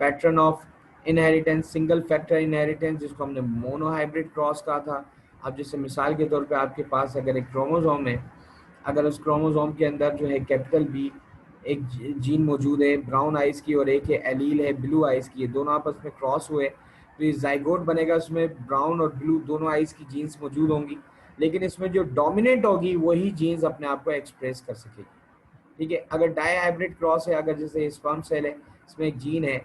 pattern of inheritance, single factor inheritance जिसको हमने मोनोहाइब्रिड क्रॉस कहा था। अब जैसे मिसाल के तौर पे आपके पास अगर एक क्रोमोसोम है अगर उस क्रोमोसोम के अंदर जो है कैपिटल बी एक जीन मौजूद है ब्राउन आइज की और एक है एलील है ब्लू आइज की, ये दोनों आपस में क्रॉस हुए तो ये जाइगोट बनेगा, उसमें ब्राउन और ब्लू दोनों आइज की जीन्स मौजूद होंगी, लेकिन इसमें जो डोमिनेंट होगी वही जीन्स अपने आप को एक्सप्रेस कर सकेगी। ठीक है, अगर डाई हाइब्रिड क्रॉस है, अगर जैसे स्पर्म सेल है, इसमें एक जीन है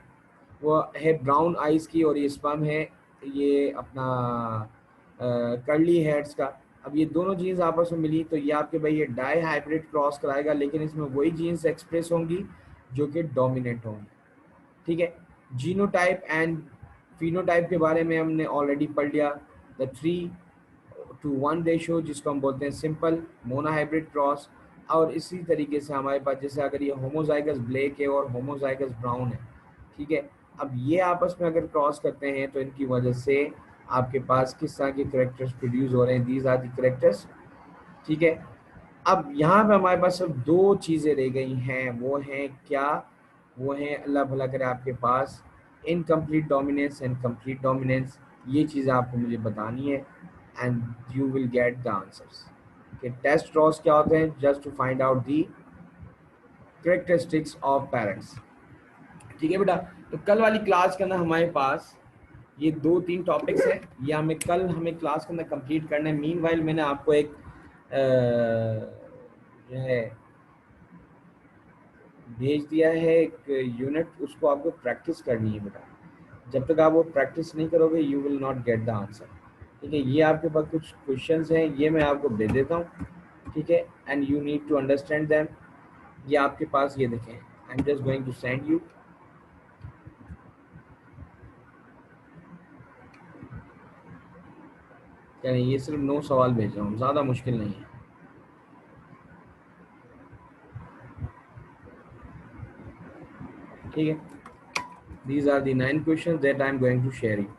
वो है ब्राउन आइज की और ये स्पर्म है ये अपना कर्ली हेड्स का, अब ये दोनों जीन्स आपस में मिली तो ये आपके भाई ये डाई हाइब्रिड क्रॉस कराएगा, लेकिन इसमें वही जीन्स एक्सप्रेस होंगी जो कि डोमिनेंट होंगी। ठीक है, जीनोटाइप एंड फिनोटाइप के बारे में हमने ऑलरेडी पढ़ लिया, द 3:1 रेशो जिसको हम बोलते हैं सिंपल मोनोहाइब्रिड क्रॉस, और इसी तरीके से हमारे पास जैसे अगर ये होमोजाइगस ब्लैक है और होमोजाइगस ब्राउन है, ठीक है, अब ये आपस में अगर क्रॉस करते हैं तो इनकी वजह से आपके पास किस तरह के करेक्टर्स प्रोड्यूस हो रहे हैं, दीज आर द करेक्टर्स। ठीक है, अब यहाँ पे हमारे पास सिर्फ दो चीज़ें रह गई हैं, वो हैं क्या, वो हैं अल्लाह भला करे आपके पास incomplete dominance and complete dominance, ये चीज़ें आपको मुझे बतानी है and you will get the answers. कि टेस्ट ड्रॉस क्या होते हैं, just to find out the characteristics of parents. ठीक है बेटा, तो कल वाली क्लास के अंदर हमारे पास ये 2-3 टॉपिक्स हैं, ये हमें क्लास के अंदर कंप्लीट करना है। मीनवाइल मैंने आपको एक जो है भेज दिया है एक यूनिट, उसको आपको प्रैक्टिस करनी है बेटा, जब तक आप वो प्रैक्टिस नहीं करोगे you will not get the answer. ठीक है, ये आपके पास कुछ क्वेश्चंस हैं, ये मैं आपको दे देता हूँ, ठीक है, and you need to understand them. ये आपके पास ये देखें, I am just going to send you, यानी ये सिर्फ 9 सवाल भेज रहा हूँ, ज़्यादा मुश्किल नहीं है। ठीक है, these are the 9 questions that I am going to share you.